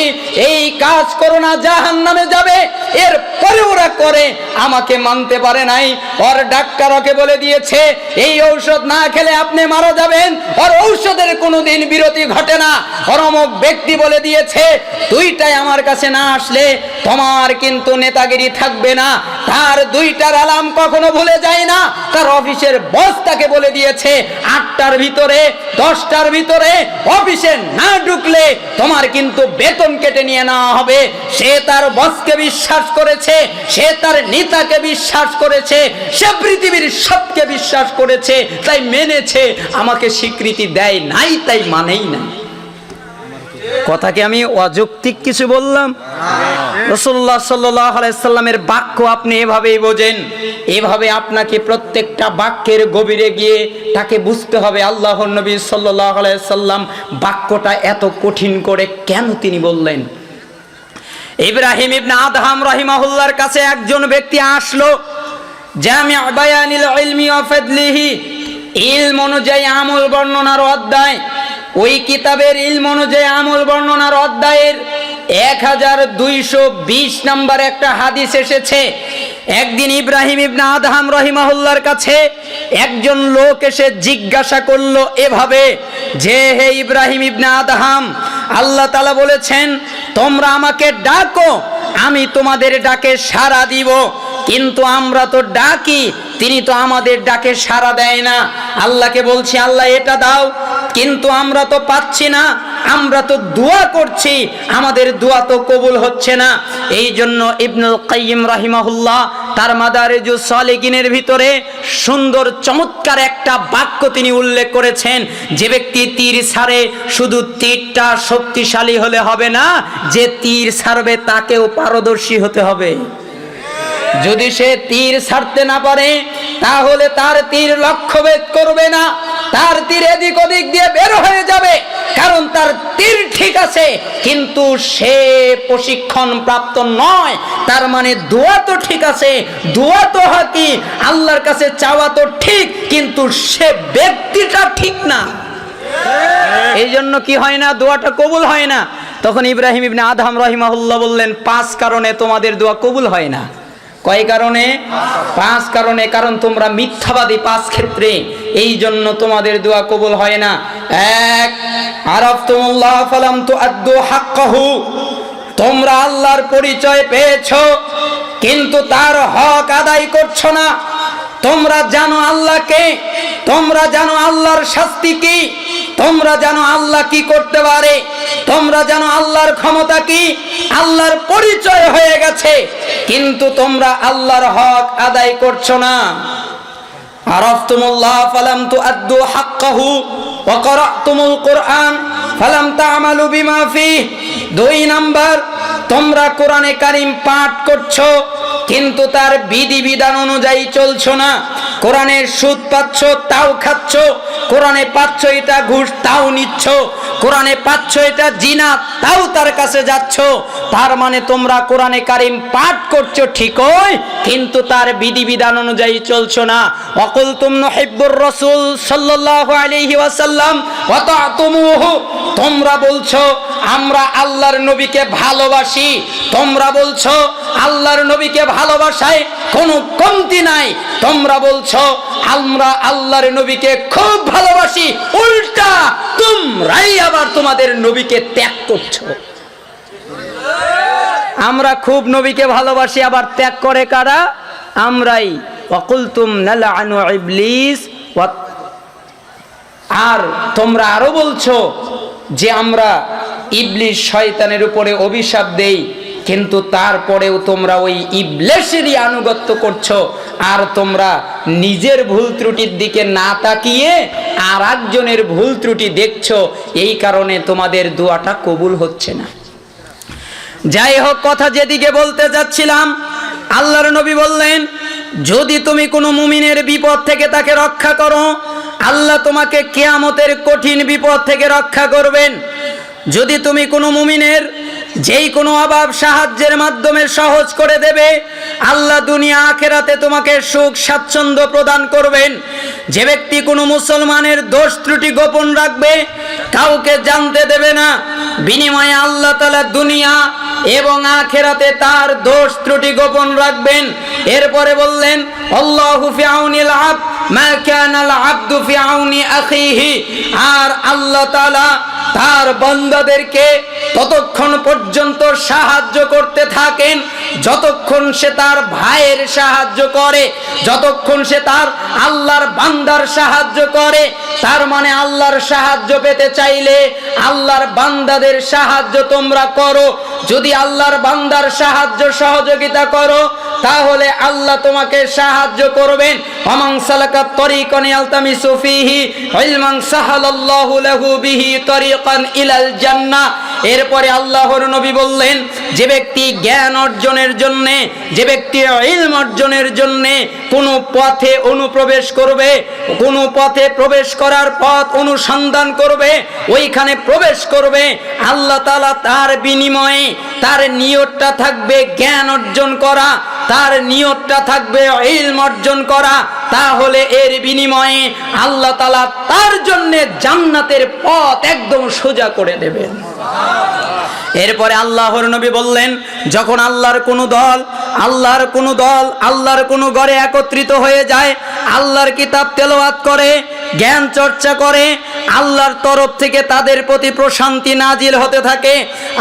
এই কাজ করো না, জাহান্নামে যাবে, এর পরে ওরা করে, আমাকে মানতে পারে নাই। ওর ডাক্তার ওকে বলে দিয়েছে এই ঔষধ না খেলে আপনি মারা যাবেন, ওর ঔষধের কোনোদিন বিরতি ঘটে না। ওর অমুক ব্যক্তি বলে দিয়েছে দুইটাই আমার কাছে না আসলে তোমার কিন্তু নেতাগিরি থাকবে না। তার দুইটার অ্যালার্ম কখনো ভুলে যায় না। তার অফিসের বস তাকে বলে দিয়েছে 8টার ভিতরে 10টার ভিতরে অফিসে না ঢুকলে তোমার কিন্তু বেতন কেটে নিয়ে নেওয়া হবে। সে তার বসকে বিশ্বাস করেছে, সে তার নেতাকে বিশ্বাস করেছে, সে পৃথিবীর সবকে বিশ্বাস করেছে, তাই মেনেছে। আমাকে স্বীকৃতি দেয় নাই, তাই মানেই না। কথা কি আমি অযৌক্তিক কিছু বললাম? রাসূলুল্লাহ সাল্লাল্লাহু আলাইহি সাল্লামের বাক্য আপনি এভাবেই বোঝেন, এভাবে আপনাকে প্রত্যেকটা বাক্যের গভীরে গিয়ে তাকে বুঝতে হবে আল্লাহর নবী সাল্লাল্লাহু আলাইহি সাল্লাম বাক্যটা এত কঠিন করে কেন তিনি বললেন। ইব্রাহিম ইবনে আদহাম রাহিমাহুল্লাহর কাছে একজন ব্যক্তি আসলো, জামি' বায়ানিল ইলমি ওয়া ফাদলিহি, ইলম অনুযায়ী আমল বর্ণনার অধ্যায়, ওই কিতাবের ইলম অনুযায়ী আমল বর্ণনার অধ্যায়ের 1220 নম্বর একটা হাদিস এসেছে। একদিন ইব্রাহিম ইবনে আদহাম রাহিমাহুল্লাহর কাছে একজন লোক এসে জিজ্ঞাসা করলো এভাবে যে, হে ইব্রাহিম ইবনে আদহাম, আল্লাহ তাআলা বলেছেন তোমরা আমাকে ডাকো, আমি তোমাদের ডাকে সাড়া দিব, কিন্তু আমরা তো ডাকি, তিনি তো আমাদের ডাকে সাড়া দেয় না। আল্লাহকে বলছি আল্লাহ এটা দাও, কিন্তু আমরা তো পাচ্ছি না, আমরা তো দোয়া করছি, আমাদের দোয়া তো কবুল হচ্ছে না। এই জন্য ইবনুল কাইয়িম রাহিমাহুল্লাহ তার মাদারিজুস সালিকিনের ভিতরে সুন্দর চমৎকার একটা বাক্য তিনি উল্লেখ করেছেন, যে ব্যক্তি তীর ছাড়ে শুধু তীরটা শক্তিশালী হলে হবে না, যে তীর ছাড়বে তাকেও পারদর্শী হতে হবে। যদি সে তীর ছাড়তে না পারে তাহলে তার তীর লক্ষ্যভেদ করবে না, তার তীর এদিক ওদিক দিয়ে বের হয়ে যাবে, কারণ তার তীর ঠিক আছে কিন্তু সে প্রশিক্ষণ প্রাপ্ত নয়। তার মানে দোয়া তো ঠিক আছে, দোয়া তো হাকি, আল্লাহর কাছে চাওয়া তো ঠিক, কিন্তু সে ব্যক্তিটা ঠিক না। এই জন্য কি হয় না, দোয়াটা কবুল হয় না। তখন ইব্রাহিম ইবনে আদহাম রাহিমাহুল্লাহ বললেন 5 কারণে তোমাদের দোয়া কবুল হয় না। কয় কারণে? 5 কারণে। কারণ তোমরা মিথ্যাবাদী 5 ক্ষেত্রে, এই জন্য তোমাদের দোয়া কবুল হয় না। 1, আরাফতুমুল্লাহ ফালাম তুআদ্দু হাক্কাহু, তোমরা আল্লাহর পরিচয় পেয়েছো কিন্তু তার হক আদায় করছো না। তোমরা জানো আল্লাহকে, তোমরা জানো আল্লাহর শাস্তি কি, তোমরা জানো আল্লাহ কি করতে পারে, তোমরা জানো আল্লাহর ক্ষমতা কি, আল্লাহর পরিচয় হয়ে গেছে, কিন্তু তোমরা আল্লাহর হক আদায় করছো না। আরাফতুমুল্লাহ ফালাম তুআদ্দু হাক্কাহু ওয়া ক্বরাতুমুল কুরআন ফালাম তা'মালু বিমা ফিহি। 2 নাম্বার, তোমরা কোরআনে কারীম পাঠ করছো কিন্তু তার বিধিবিধান অনুযায়ী চলছো না। কোরআনের সুদ পাচ্ছ তাও খাচ্ছ, কোরআনে পাচ্ছ এটা ঘুষ তাও নিচ্ছ, কোরআনে পাচ্ছ এটা জিনা তাও তার কাছে যাচ্ছ। তার মানে তোমরা কোরআনে কারীম পাঠ করছো ঠিকই, কিন্তু তার বিধিবিধান অনুযায়ী চলছো না। ওয়াকুলতুম নুহিব্বুর রাসূল সাল্লাল্লাহু আলাইহি ওয়াসাল্লাম ওয়া তা'তুমুহু, তোমরা বলছো আমরা আল্লাহর নবীকে ভালোবাসি, তোমরা বলছো আল্লাহর নবীকে ভালোবাসায় কোনো কমতি নাই, তোমরা বলছো আমরা আল্লাহর নবীকে খুব ভালোবাসি, উল্টা তোমরাই আবার তোমাদের নবীকে ত্যাগ করছো। আমরা খুব নবীকে ভালোবাসি, আবার ত্যাগ করে কারা? আমরাই। ওয়াকুলতুম নালআনু ইবলিস, আর তোমরা আরো বলছো যে আমরা ইবলিস শয়তানের উপরে অভিশাপ দেই, কিন্তু তারপরেও তোমরা ওই ইবলিসেরই আনুগত্য করছো, আর তোমরা নিজের ভুল ত্রুটির দিকে না তাকিয়ে আর একজনের ভুল ত্রুটি দেখছো, এই কারণে তোমাদের দোয়াটা কবুল হচ্ছে না। যাই হোক, কথা যেদিকে বলতে যাচ্ছিলাম, আল্লাহর নবী বললেন যদি তুমি কোনো মুমিনের বিপদ থেকে তাকে রক্ষা করো, আল্লাহ তোমাকে কিয়ামতের কঠিন বিপদ থেকে রক্ষা করবেন। যদি তুমি কোনো মুমিনের যেই কোনো অভাব সাহায্যের মাধ্যমে সহজ করে দেবে, আল্লাহ দুনিয়া আখেরাতে তোমাকে সুখ স্বাচ্ছন্দ্য প্রদান করবেন। যে ব্যক্তি কোনো মুসলমানের দোষ ত্রুটি গোপন রাখবে, কাউকে জানতে দেবে না, বিনিময়ে আল্লাহ তাআলা দুনিয়া এবং আখেরাতে তার দোষ ত্রুটি গোপন রাখবেন। এরপরে বললেন আল্লাহু ফি আউনিল আবদ মা কানাল আবদু ফি আউনি আখিহি, আর আল্লাহ তাআলা তার বান্দাদেরকে ততক্ষণ পর্যন্ত সাহায্য করতে থাকেন যতক্ষণ সে তার ভাইয়ের সাহায্য করে, যতক্ষণ সে তার আল্লাহর বান্দার সাহায্য করে। তার মানে আল্লাহর সাহায্য পেতে চাইলে আল্লাহর বান্দাদের সাহায্য তোমরা করো। যদি আল্লাহর বান্দার সাহায্য সহযোগিতা করো, তাহলে আল্লাহ তোমাকে সাহায্য করবেন। ওমান সালাকা তরিকান ইয়ালতামিসু ফীহি ইলমান সাহালাল্লাহু লাহু বিহি তরিকান ইলাল জান্নাহ। এরপরে আল্লাহর নবী বললেন যে ব্যক্তি জ্ঞান অর্জনের জন্য, যে ব্যক্তি ইলম অর্জনের জন্য কোনো পথে অনুপ্রবেশ করবে, কোনো পথে প্রবেশ করার পথ অনুসন্ধান করবে, ওইখানে প্রবেশ করবে, আল্লাহ তাআলা তার বিনিময়ে তার নিয়তটা থাকবে জ্ঞান অর্জন করা, তার নিয়তটা থাকবে ইলম অর্জন করা, তাহলে এর বিনিময়ে আল্লাহ তাআলা তার জন্য জান্নাতের পথ একদম সোজা করে দেবেন। এরপরে আল্লাহর নবী বললেন যখন আল্লাহর কোনো দল আল্লাহর কোনো ঘরে একত্রিত হয়ে যায়, আল্লাহর কিতাব তেলাওয়াত করে, জ্ঞান চর্চা করে, আল্লাহর তরফ থেকে তাদের প্রতি প্রশান্তি নাজিল হতে থাকে,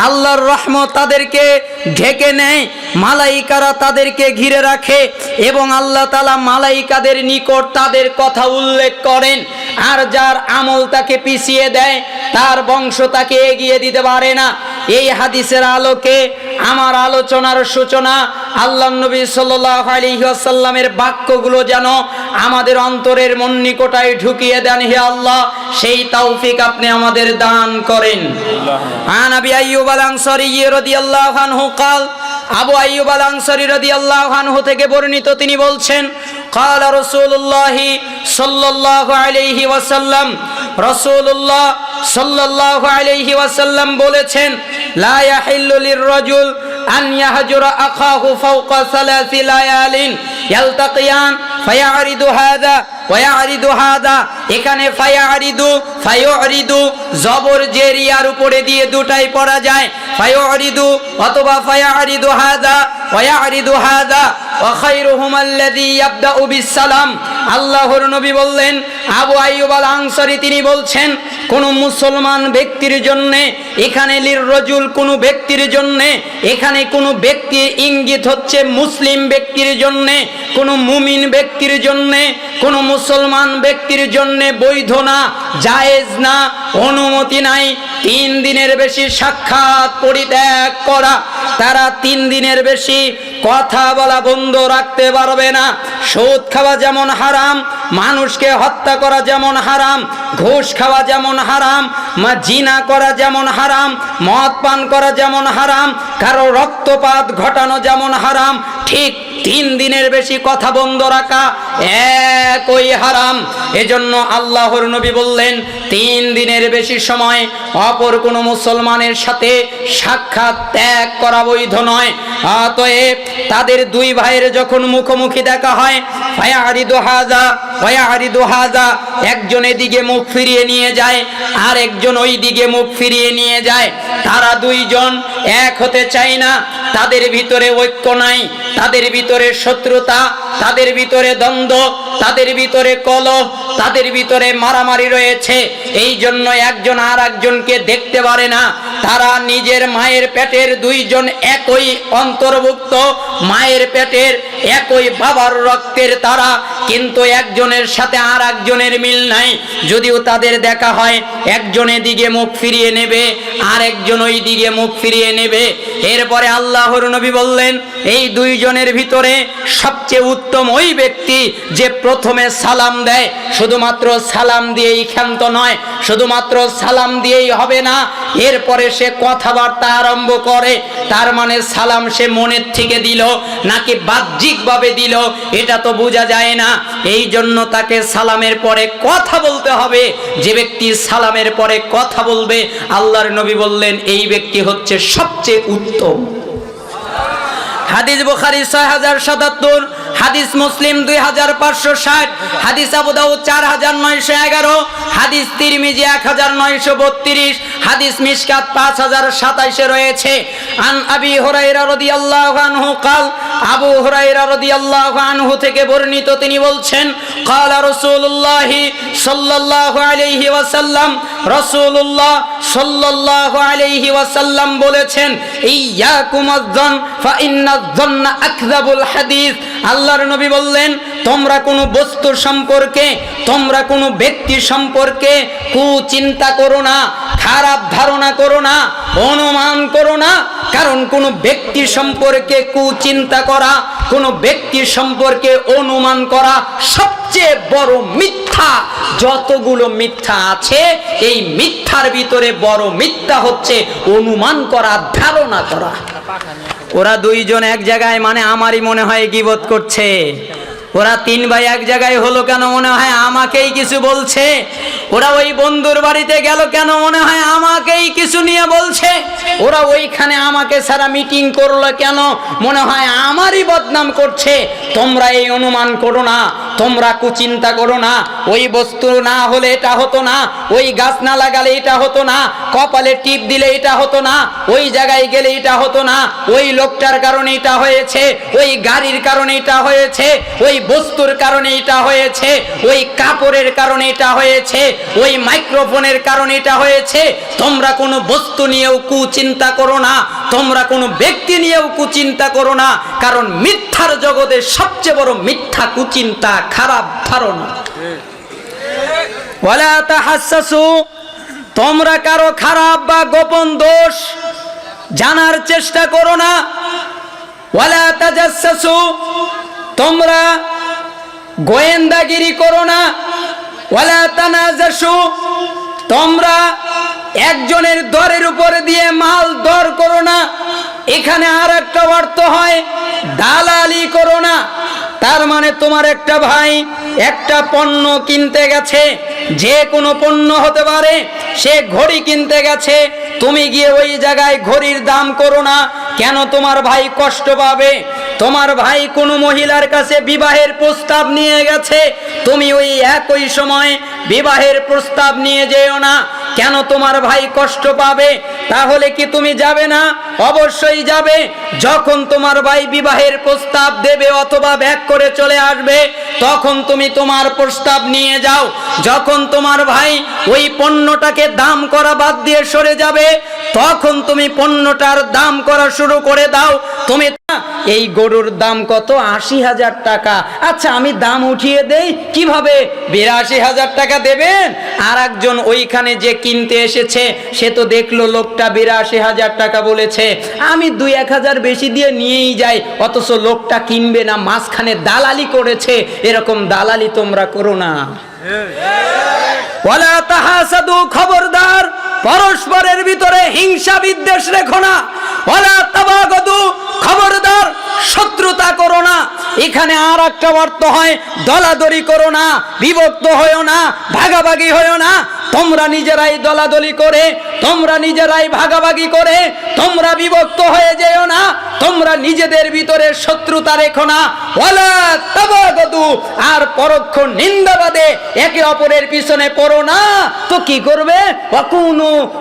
আল্লাহর রহমত তাদেরকে ঢেকে নেয়, মালাইকারা তাদেরকে ঘিরে রাখে এবং আল্লাহ তাআলা মালাইকাদের নিকট তাদের কথা উল্লেখ করেন। আর যার আমল তাকে পিছিয়ে দেয়, তার বংশ তাকে এগিয়ে দিতে পারে না। এই হাদিসের আলোকে আমার আলোচনার সূচনা আল্লাহর নবী সাল্লাল্লাহু আলাইহি ওয়াসাল্লামের বাক্যগুলো যেন আমাদের অন্তরের মননিকটায় ঢুকিয়ে দেন। হে আল্লাহ, সেই তৌফিক আপনি আমাদের দান করেন। আন আবি আইয়ুব আল আনসারী রাদিয়াল্লাহু আনহু قال, আবু আইয়ুব আল আনসারী রাদিয়াল্লাহু আনহু থেকে বর্ণিত, তিনি বলছেন قال রাসূলুল্লাহ সাল্লাল্লাহু আলাইহি ওয়াসাল্লাম, রাসূলুল্লাহ সাল্লাল্লাহু আলাইহি ওয়াসাল্লাম বলেছেন লা ইয়াহিল্লু লির-রাজুল আন ইয়াহজুরা আখাহু ফাওকা সালাসি লায়ালিন ইয়ালতাকিয়ান ফায়ারিদু হাযা ওয়া ইয়ারিদু হাযা। এখানে ফায়ারিদু ফায়ুরিদু জবর জেরিয়ার উপরে দিয়ে দুটাই পড়া যায়, ফায়ুরিদু অথবা ফায়ারিদু হাযা ওয়া ইয়ারিদু হাযা ওয়া খায়রুহুম আল্লাযী ইয়াবদাউ বিসসালাম। আল্লাহর নবী বললেন, আবু আইয়ুব আল আনসারী তিনি বলছেন, কোন মুসলমান ব্যক্তির জন্য এখানে লিররাজুল কোন ব্যক্তির জন্য, এখানে কোন ব্যক্তির ইঙ্গিত হচ্ছে মুসলিম ব্যক্তির জন্য, কোন মুমিন ব্যক্তির জন্য, কোন মুসলমান ব্যক্তির জন্য বৈধ না, জায়েজ না, অনুমতি নাই 3 দিনের বেশি সাক্ষাৎ পরিত্যাগ করা। তারা 3 দিনের বেশি কথা বলা বন্ধ রাখতে পারবে না। সুদ খাওয়া যেমন হারাম, মানুষকে হত্যা করা যেমন হারাম, ঘুষ খাওয়া যেমন হারাম, জিনা করা যেমন হারাম, মদ পান করা যেমন হারাম, কারো রক্তপাত ঘটানো যেমন হারাম, ঠিক 3 দিনের বেশি কথা বন্ধ রাখা একই হারাম। এজন্য আল্লাহর নবী বললেন 3 দিনের বেশি সময় অপর কোনো মুসলমানের সাথে সাক্ষাৎ ত্যাগ করা বৈধ নয়। অতএব তাদের 2 ভাইয়ের যখন মুখোমুখি দেখা হয়, ফায়ারিদু হাযা ওয়া ইয়ারিদু হাযা, একজন এদিকে মুখ ফিরিয়ে নিয়ে যায় আর একজন ওই দিকে মুখ ফিরিয়ে নিয়ে যায়। তারা 2 জন এক হতে চায় না, তাদের ভিতরে ঐক্য নাই, তাদের ভিতরে শত্রুতা, তাদের ভিতরে দ্বন্দ্ব, তাদের ভিতরে কলহ, তাদের ভিতরে মারামারি রয়েছে। এই জন্য একজন আর একজনকে দেখতে পারে না। তারা নিজের মায়ের পেটের 2 জন একই অন্তর্ভুক্ত, মায়ের পেটের একই বাবার রক্তের তারা, কিন্তু একজনের সাথে আর একজনের মিল নাই। যদিও তাদের দেখা হয়, একজন এদিকে মুখ ফিরিয়ে নেবে আর একজন ওই দিকে মুখ ফিরিয়ে নেবে। এরপরে আল্লাহর নবী বললেন, এই 2 জনের ভিতরে সবচেয়ে উত্তম ওই ব্যক্তি যে প্রথমে সালাম দেয়। শুধুমাত্র সালাম দিয়েই ক্ষান্ত নয়, শুধুমাত্র সালাম দিয়েই হবে না, এরপরে সে কথাবার্তা আরম্ভ করে। তার মানে সালাম সে মনের থেকে দিল নাকি বাহ্যিকভাবে দিল এটা তো বোঝা যায় না। এই জন্য তাকে সালামের পরে কথা বলতে হবে। যে ব্যক্তি সালামের পরে কথা বলবে, আল্লাহর নবী বললেন এই ব্যক্তি হচ্ছে সবচেয়ে উত্তম। হাদিস বুখারী 6077, হাদিস মুসলিম 2560, হাদিস আবু দাউদ 4911, হাদিস তিরমিজি 1932, হাদিস মিশকাত 5027 রয়েছে। আন আবি হুরায়রা রাদিয়াল্লাহু আনহু قال, আবু হুরায়রা রাদিয়াল্লাহু আনহু থেকে বর্ণিত, তিনি বলছেন, قال রাসূলুল্লাহ সাল্লাল্লাহু আলাইহি ওয়াসাল্লাম, রাসূলুল্লাহ সাল্লাল্লাহু আলাইহি ওয়াসাল্লাম বলেছেন, ইয়াকুমায-যন ফা ইন্নায-যন্না আকযাবুল হাদিস। আল্লাহর নবী বললেন, তোমরা কোনো বস্তু সম্পর্কে, তোমরা কোনো ব্যক্তি সম্পর্কে কুচিন্তা করো না, খারাপ ধারণা করো না, অনুমান করো না। কারণ কোনো ব্যক্তি সম্পর্কে কুচিন্তা করা, কোনো ব্যক্তি সম্পর্কে অনুমান করা সবচেয়ে বড় মিথ্যা। যতগুলো মিথ্যা আছে, এই মিথ্যার ভিতরে বড় মিথ্যা হচ্ছে অনুমান করা, ধারণা করা। ওরা 2 জন এক জায়গায়, মানে আমারই মনে হয় গীবত করছে। ওরা 3 ভাই এক জায়গায় হলো কেন? মনে হয় আমাকেই কিছু বলছে। ওরা ওই বন্ধুর বাড়িতে গেল কেন? মনে হয় আমাকেই কিছু নিয়ে বলছে। ওরা ওইখানে আমাকে সারা মিটিং করলো কেন? মনে হয় আমারই বদনাম করছে। তোমরা এই অনুমান করো না, তোমরা কুচিন্তা করো না। ওই বস্তু না হলে এটা হতো না, ওই গাছ না লাগালে এটা হতো না, কপালে টিপ দিলে এটা হতো না, ওই জায়গায় গেলে এটা হতো না, ওই লোকটার কারণে এটা হয়েছে, ওই গাড়ির কারণে এটা হয়েছে, ওই বস্তুর কারণে এটা হয়েছে, ওই কাপড়ের কারণে এটা হয়েছে, ওই মাইক্রোফোনের কারণে এটা হয়েছে। তোমরা কোনো বস্তু নিয়েও কুচিন্তা করো না, তোমরা কোনো ব্যক্তি নিয়েও কুচিন্তা করো না। কারণ মিথ্যার জগতে সবচেয়ে বড় মিথ্যা কুচিন্তা, খারাপ ধারণা। ওয়ালা তাহাসসু, তোমরা কারো খারাপ বা গোপন দোষ জানার চেষ্টা করো না। ওয়ালা তাজাসসু, তোমরা গোয়েন্দাগিরি করো না। ওয়ালা তানাজাসু, তোমরা একজনের দরের উপর দিয়ে মাল দর করো না। এখানে আর একটা অর্থ হয় দালালি করো না। তার মানে তোমার একটা ভাই একটা পণ্য কিনতে গেছে, যে কোনো পণ্য হতে পারে, সে ঘড়ি কিনতে গেছে, তুমি গিয়ে ওই জায়গায় ঘড়ির দাম করো না। কেন? তোমার ভাই কষ্ট পাবে। তোমার ভাই কোনো মহিলার কাছে বিবাহের প্রস্তাব নিয়ে গেছে, তুমি ওই একই সময় বিবাহের প্রস্তাব নিয়ে যেও না। কেন? তোমার ভাই কষ্ট পাবে। তাহলে কি তুমি যাবে না? অবশ্যই যাবে। যখন তোমার ভাই বিবাহের প্রস্তাব দেবে অথবা ব্যাক করে চলে আসবে, তখন তুমি তোমার প্রস্তাব নিয়ে যাও। যখন তোমার ভাই ওই পণ্যটাকে দাম করা বাদ দিয়ে সরে যাবে, তখন তুমি পণ্যটার দাম করা শুরু করে দাও। তুমি এই গরুর দাম কত? ৮০,০০০ টাকা। আচ্ছা, আমি দাম উঠিয়ে দেই। কিভাবে? ৮২,০০০ টাকা দেবেন। আর একজন ওইখানে যে কিনতে এসেছে, সে তো দেখলো লোকটা ৮২,০০০ টাকা বলেছে, আমি ২-১,০০০ বেশি দিয়ে নিয়েই যাই, অথচ লোকটা কিনবে না, মাঝখানে দালালি করেছে। এরকম দালালি তোমরা করো না। ওয়ালা তাহাসাদু, খবরদার পরস্পরের ভিতরে হিংসা বিদ্বেষ রেখো না। ওয়ালা তাবাগাদু, খবরদার শত্রুতা করো না। এখানে আর একটা অর্থ হয় দলাদলি করো না, বিভক্ত হয়েও না, ভাগাভাগি হয়েও না। তোমরা নিজেরাই দলাদলি করে, তোমরা নিজেরাই ভাগাভাগি করে তোমরা বিভক্ত হয়ে যেও না। তোমরা নিজেদের ভিতরে শত্রুতা রেখো না। ওয়ালা তাবাগাদু, আর পরোক্ষ নিন্দাবাদে একে অপরের পিছনে পড়ো না। তো কি করবে?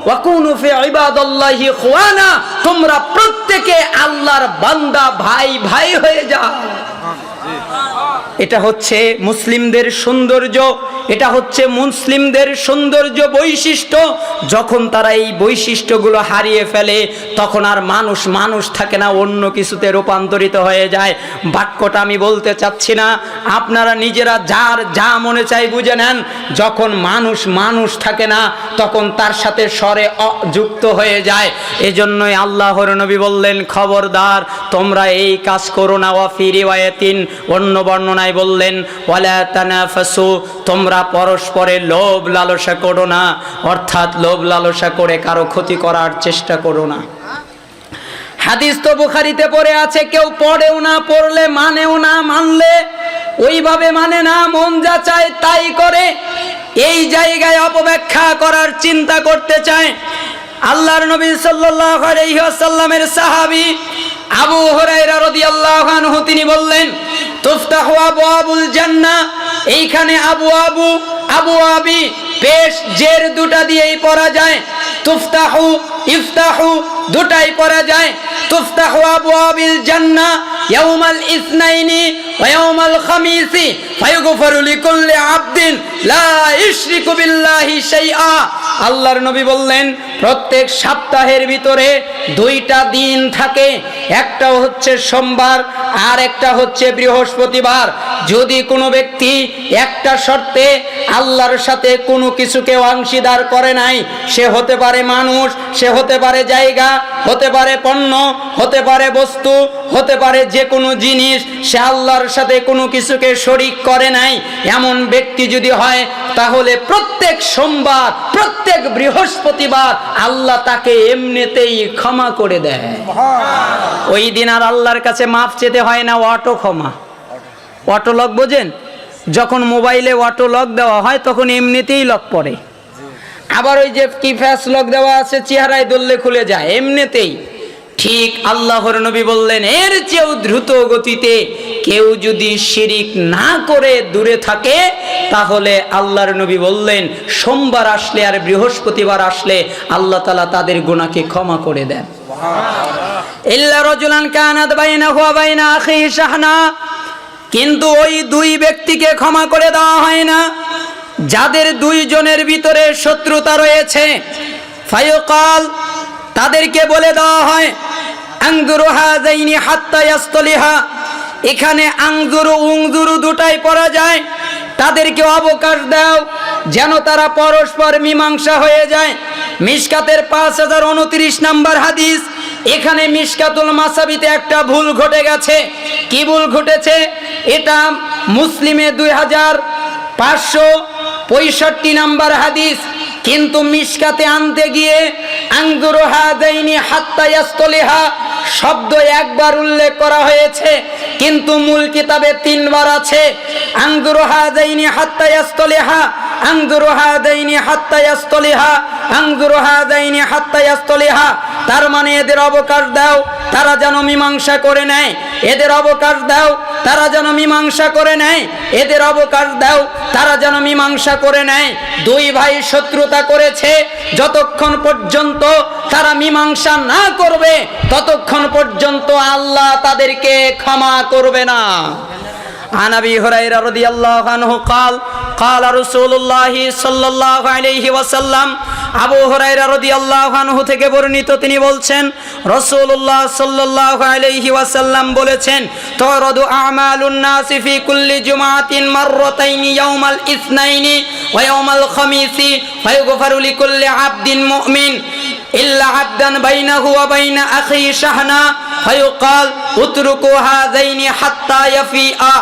ওয়াকুনু ফি ইবাদাল্লাহি ইখওয়ানা, তোমরা প্রত্যেকে আল্লাহর বান্দা, ভাই ভাই হয়ে যাও। এটা হচ্ছে মুসলিমদের সৌন্দর্য, এটা হচ্ছে মুসলিমদের সৌন্দর্য বৈশিষ্ট্য। যখন তারা এই বৈশিষ্ট্যগুলো হারিয়ে ফেলে, তখন আর মানুষ থাকে না, অন্য কিছুতে রূপান্তরিত হয়ে যায়। বাক্যটা আমি বলতে চাচ্ছি না, আপনারা নিজেরা যার যা মনে চাই বুঝে নেন। যখন মানুষ থাকে না, তখন তার সাথে স্বরে অযুক্ত হয়ে যায়। এজন্যই আল্লাহর নবী বললেন, খবরদার তোমরা এই কাজ করো না। ওয়া ফি রিওয়ায়াতিন, অন্য বর্ণনায় বললেন, ওয়ালা তানাফাসু, তোমরা পরস্পরে লোভ লালসা করো না, অর্থাৎ লোভ লালসা করে কারো ক্ষতি করার চেষ্টা করো না। হাদিস তো বুখারীতে পড়ে আছে, কেউ পড়েও না, পড়লে মানেও না, মানলে ওইভাবে মানে না, মন যা চায় তাই করে। এই জায়গায় অপব্যাখ্যা করার চিন্তা করতে চায়। আল্লাহর নবী সাল্লাল্লাহু আলাইহি ওয়াসাল্লামের সাহাবী আবু হুরায়রা রাদিয়াল্লাহু আনহু তিনি বললেন, তুফতাহু আবওয়াবুল জান্নাহ। এইখানে আবু আবি পেশ জের দুটা দিয়েই পড়া যায়। তুফতাহু, ইফতাহু দুটাই পড়া যায়। তুফতাহু আবওয়াবিল জান্নাহ ইয়াউমাল ইসনাইনি ওয়া ইয়াউমাল খামিসি ফায়ুগফারু লিকুল্লি আবদিন লা ইশরিকু বিল্লাহি শাইআ। আল্লাহর নবী বললেন, প্রত্যেক সপ্তাহের ভিতরে দুইটা দিন থাকে, একটা হচ্ছে সোমবার আর একটা হচ্ছে বৃহস্পতিবার। যদি কোনো ব্যক্তি একটা শর্তে আল্লাহর সাথে কোনো কিছুকে অংশীদার করে নাই, সে হতে পারে মানুষ, সে হতে পারে জায়গা, হতে পারে পণ্য, হতে পারে বস্তু, হতে পারে যে কোনো জিনিস, সে আল্লাহর সাথে কোনো কিছুকে শরীক করে নাই, এমন ব্যক্তি যদি হয়, তাহলে প্রত্যেক সোমবার, প্রত্যেক বৃহস্পতিবার আল্লাহ তাকে এমনিতেই ক্ষমা করে দেয়। ওই দিন আর আল্লাহর কাছে মাফ চেতে হয় না, অটো ক্ষমা। অটো লক বোঝেন? যখন মোবাইলে অটো লক দেওয়া হয় তখন এমনিতেই লক পড়ে। আবার ওই যে কি ফ্যাস লক দেওয়া আছে, চেহারায় ধরলে খুলে যায় এমনিতেই। ঠিক আল্লাহর নবী বললেন, এর চেয়েও দ্রুত গতিতে কেউ যদি শিরিক না করে দূরে থাকে, তাহলে আল্লাহর নবী বললেন, সোমবার আসলে আর বৃহস্পতিবার আসলে আল্লাহ তাআলা তাদের গুনাহকে ক্ষমা করে দেন। ইল্লা রাজুলান কানাত বাইনাহু ওয়া বাইনা আখিহি শাহনা, কিন্তু ওই দুই ব্যক্তিকে ক্ষমা করে দেওয়া হয় না যাদের দুইজনের ভিতরে শত্রুতা রয়েছে। ফায়ুকাল, তাদেরকে বলে দেওয়া হয়, আনজুরু হাযাইনি হাত্তা ইয়াসতালিহা। এখানে আনজুরু উনজুরু দুটাই পড়া যায়। তাদেরকে অবকাশ দাও যেন তারা পরস্পর মীমাংসা হয়ে যায়। মিশকাতের 5029 নম্বর হাদিস। এখানে মিশকাতুল মাসাবিতে একটা ভুল ঘটে গেছে। কি ভুল ঘটেছে? এটা মুসলিমে 2565 নম্বর হাদিস, কিন্তু মিশকাতে আনতে গিয়ে আনজুরু হাযাইনি হাত্তা ইয়াসতালিহা শব্দ একবার উল্লেখ করা হয়েছে, কিন্তু মূল কিতাবে 3 বার আছে। আনজুরু হাযাইনি হাত্তা ইয়াসতালিহা, আনজুরু হাযাইনি হাত্তা ইয়াসতালিহা, আনজুরু হাযাইনি হাত্তা ইয়াসতালিহা। তার মানে এদের অবকাশ দাও, তারা যেন মীমাংসা করে নেয়, এদের অবকাশ দাও, তারা যেন মীমাংসা করে নেয়, এদের অবকাশ দাও, তারা যেন মীমাংসা করে নেয়। দুই ভাই শত্রুতা করেছে, যতক্ষণ পর্যন্ত তারা মীমাংসা না করবে ততক্ষণ পর্যন্ত আল্লাহ তাদেরকে ক্ষমা করবে না। عن أبي هريرة رضي الله عنه قال قال رسول الله صلى الله عليه وسلم আবু হুরায়রা রাদিয়াল্লাহু আনহু থেকে বর্ণিত, তিনি বলছেন রাসূলুল্লাহ সাল্লাল্লাহু আলাইহি ওয়াসাল্লাম বলেছেন, তুরাদু আমালুন নাসি ফি কুল্লি জুমআতিন মাররাতাইনি ইয়াউমাল ইসনাইনি ওয়া ইয়াউমাল খামিসি ফায়ুগফারু লিকুল্লি আবদিন মুমিন ইল্লা আবদান বাইনাহু ওয়া বাইনা আখি শাহনা ফায়ুকাল উতরুকু হাযাইনি হাত্তা ইয়াফিআ।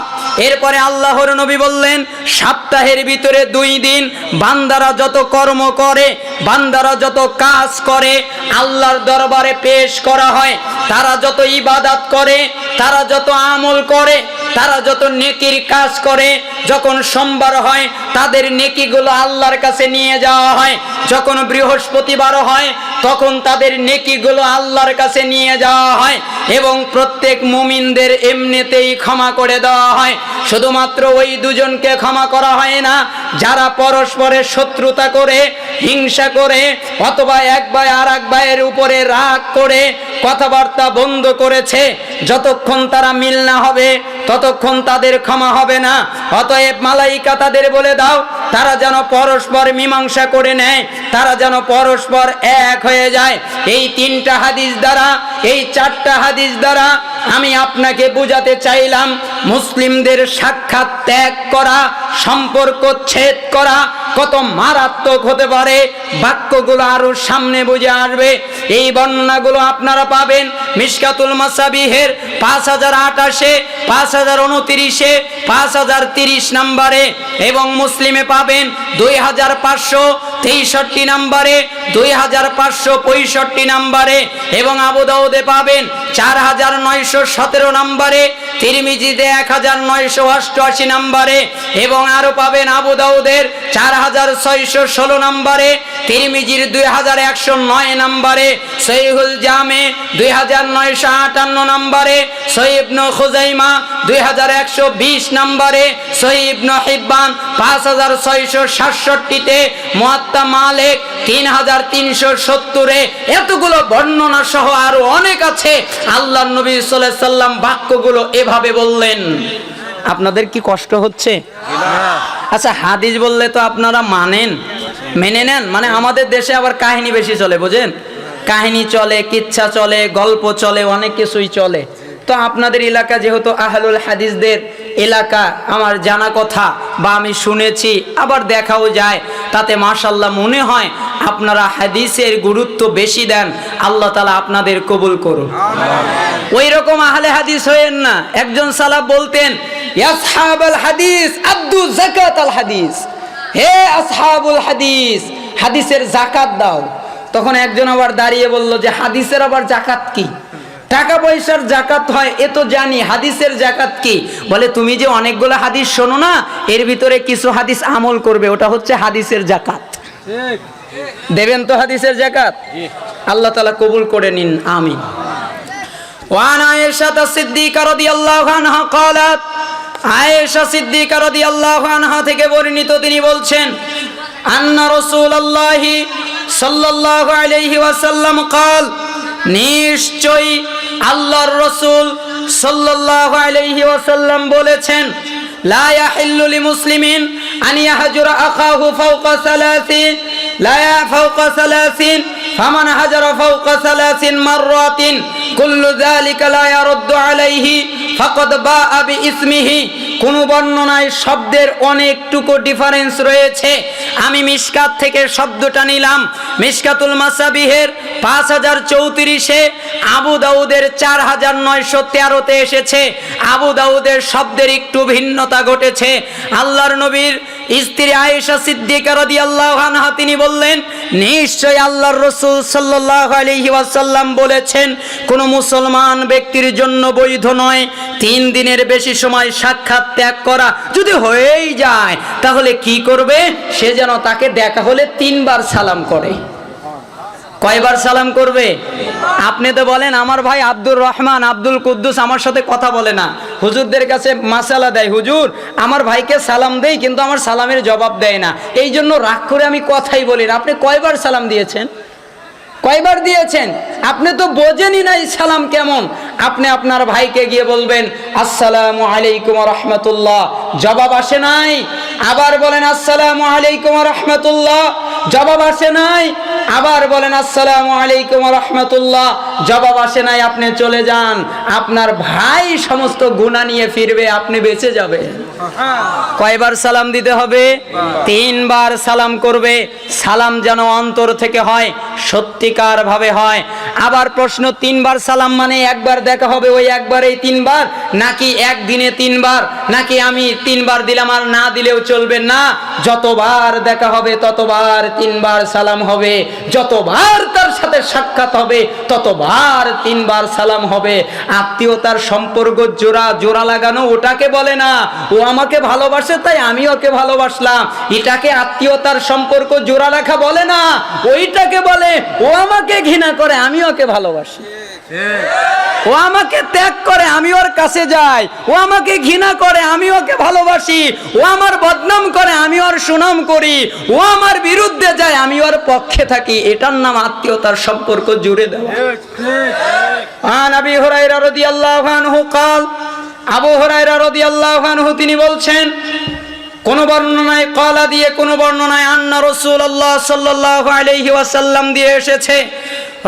এরপরে আল্লাহর নবী বললেন, সপ্তাহের ভিতরে 2 দিন বান্দারা যত কর্ম করে, বান্দারা যত কাজ করে আল্লাহর দরবারে পেশ করা হয়। তারা যত ইবাদত করে, তারা যত আমল করে, তারা যত নেকির কাজ করে, যখন সোমবার হয় তাদের নেকিগুলো আল্লাহর কাছে নিয়ে যাওয়া হয়। যখন বৃহস্পতিবার হয় তখন তাদের নেকিগুলো আল্লাহর কাছে নিয়ে যাওয়া হয় এবং প্রত্যেক মুমিনদের এমনিতেই ক্ষমা করে দেওয়া হয়। শুধুমাত্র ওই দুজনকে ক্ষমা করা হয় না যারা পরস্পরের শত্রুতা করে, হিংসা করে, অথবা এক ভাই আর এক ভাইয়ের উপরে রাগ করে কথাবার্তা বন্ধ করেছে। যতক্ষণ তারা মিল না হবে ততক্ষণ তাদের ক্ষমা হবে না। অতএব মালাইকা তাদের বলে দাও তারা যেন পরস্পর মীমাংসা করে নেয়, তারা যেন পরস্পর এক হয়ে যায়। এই 3টা হাদিস দ্বারা, এই 4টা হাদিস দ্বারা আমি আপনাকে বুঝাতে চাইলাম মুসলিমদের সাক্ষাৎ ত্যাগ করা, সম্পর্ক ছেদ করা কত মারাত্মক হতে পারে। বাক্যগুলো আরো সামনে বুঝে আসবে। এই বর্ণনাগুলো আপনারা পাবেন মিশকাতুল মাসাবিহের 5028, 5029, 5030 নম্বরে এবং মুসলিমে পাবেন 2563 নম্বরে, 2565 নম্বরে এবং আবু দাউদে পাবেন 4917 নম্বরে, তিরমিজিতে 1988 নম্বরে এবং আরো পাবেন আবু দাউদের 4616 নম্বরে, তিরমিজির 2109 নম্বরে, সহিহুল জামে 2958 নম্বরে, সহিহ ইবনে খুজাইমা 2120 নম্বরে, সহিহ ইবনে হিব্বান 5667 তে, মুয়াত্তা মালিক 3370 এ। এতগুলো বর্ণনা সহ আরো অনেক আছে। আল্লাহর নবী সাল্লাল্লাহু আলাইহি সাল্লাম বাক্যগুলো এভাবে বললেন। আপনাদের কি কষ্ট হচ্ছে? আচ্ছা, হাদিস বললে তো আপনারা মানেন, মেনে নেন। মানে আমাদের দেশে আবার কাহিনী বেশি চলে, বুঝেন? কাহিনী চলে, কিচ্ছা চলে, গল্প চলে, অনেক কিছুই চলে। তো আপনাদের এলাকা যেহেতু আহলুল হাদিসদের এলাকা, আমার জানা কথা বা আমি শুনেছি, আবার দেখাও যায়, তাতে মাশাআল্লাহ মনে হয় আপনারা হাদিসের গুরুত্ব বেশি দেন। আল্লাহ তাআলা আপনাদের কবুল করুন। ওই রকম আহলে হাদিস হয়েন না। একজন সালাফ বলতেন, ইয়া আসহাবুল হাদিস আদ্দু যাকাতাল হাদিস, হে আসহাবুল হাদিস হাদিসের যাকাত দাও। তখন একজন আবার দাঁড়িয়ে বলল যে হাদিসের আবার যাকাত কি? টাকা পয়সার যাকাত হয় এ তো জানি, হাদিসের যাকাত কি? বলে তুমি যে অনেকগুলো হাদিস শোনো না, এর ভিতরে কিছু হাদিস আমল করবে, ওটা হচ্ছে হাদিসের যাকাত। দেবেন তো হাদিসের যাকাত? আল্লাহ তাআলা কবুল করে নিন, আমিন। ওয়ান আয়েশা সিদ্দিকা রাদিয়াল্লাহু আনহা ক্বালাত, আয়েশা সিদ্দিকা রাদিয়াল্লাহু আনহা থেকে বর্ণিত, তিনি বলছেন, আন্না রাসূলুল্লাহি সাল্লাল্লাহু আলাইহি ওয়াসাল্লাম ক্বাল, নিশ্চয়ই আল্লাহর রাসূল সাল্লাল্লাহু আলাইহি ওয়াসাল্লাম বলেছেন, লা ইয়াহিল্লু লিমুসলিমিন আন ইয়াহজুরা আখাহু ফাওকা সালাসিন, লা ফাওকা সালাসিন, ফামান হাজারা ফাওকা সালাসিন মাররাতিন কুল্লু যালিকা লা ইয়ারুদ্দু আলাইহি ফাকাদ বাআ বিইসমিহি। কোন বর্ণনায় শব্দের অনেকটুকু ডিফারেন্স রয়েছে। আমি মিশকাত থেকে শব্দটা নিলাম। মিশকাতুল মাসাবিহের 5034-এ, আবু দাউদের 4913-তে এসেছে। আবু দাউদের শব্দের একটু ভিন্নতা ঘটেছে। আল্লাহর নবীর স্ত্রী আয়েশা সিদ্দিকা রাদিয়াল্লাহু আনহা তিনি বললেন, নিশ্চয় আল্লাহর রাসূল সাল্লাল্লাহু আলাইহি ওয়াসাল্লাম বলেছেন, কোন মুসলমান ব্যক্তির জন্য বৈধ নয় 3 দিনের বেশি সময় সাক্ষাৎ ত্যাগ করা। যদি হয়েই যায় তাহলে কি করবে? সে যেন তাকে দেখা হলে 3 বার সালাম করে। কয়বার সালাম করবে? আপনি তো বলেন আমার ভাই আব্দুর রহমান, আব্দুল কুদ্দুস আমার সাথে কথা বলে না, হুজুরদের কাছে মাসালা দেয়, হুজুর আমার ভাইকে সালাম দেই কিন্তু আমার সালামের জবাব দেয় না, এই জন্য রাগ করে আমি কথাই বলি না। আপনি কয়বার সালাম দিয়েছেন? কয়বার দিয়েছেন? আপনি তো বোঝেনই নাই সালাম কেমন। আপনি আপনার ভাইকে গিয়ে বলবেন আসসালামু আলাইকুম ওয়া রাহমাতুল্লাহ, জবাব আসে নাই। আবার বলেন আসসালামু আলাইকুম ওয়া রাহমাতুল্লাহ, জবাব আসে নাই। আবার বলেন আসসালামু আলাইকুম ওয়া রাহমাতুল্লাহ, জবাব আসে নাই। আপনি চলে যান, আপনার ভাই সমস্ত গুনাহ নিয়ে ফিরবে, আপনি বেঁচে যাবেন। কয়বার সালাম দিতে হবে? 3 বার সালাম করবে। সালাম যেন অন্তর থেকে হয়, সত্যিকার ভাবে হয়। আবার প্রশ্ন, 3 বার সালাম মানে একবার দেখা হবে ওই একবারেই 3 বার, নাকি একদিনে 3 বার, নাকি আমি 3 বার দিলাম আর না দিলেও চলবে? না, যতবার দেখা হবে ততবার 3 বার সালাম হবে, যতবার তার সাথে সাক্ষাৎ হবে ততবার 3 বার সালাম হবে। আত্মীয়তার সম্পর্ক জোড়া লাগানো ওটাকে বলে না ও আমাকে ভালোবাসে তাই আমি ওকে ভালোবাসলাম, এটাকে আত্মীয়তার সম্পর্ক জোড়া রাখা বলে না, ওইটাকে বলে ও আমাকে ঘৃণা করে আমি ওকে ভালোবাসি, ও আমাকে ত্যাগ করে আমি ওর কাছে যাই, ও আমাকে ঘৃণা করে আমি ওকে ভালোবাসি, ও আমার বদনাম করে আমি ওর সুনাম করি, ও আমার বিরুদ্ধে যায় আমি ওর পক্ষে থাকি। এটার নাম আত্মীয়তার সম্পর্ক জুড়ে দেওয়া। আন আবি হুরায়রা রাদিয়াল্লাহু আনহু قال, আবু হুরায়রা রাদিয়াল্লাহু আনহু তিনি বলছেন, কোন বর্ণনায় কলা দিয়ে, কোন বর্ণনায় আন্না রাসূলুল্লাহ সাল্লাল্লাহু আলাইহি ওয়াসাল্লাম দিয়ে এসেছে।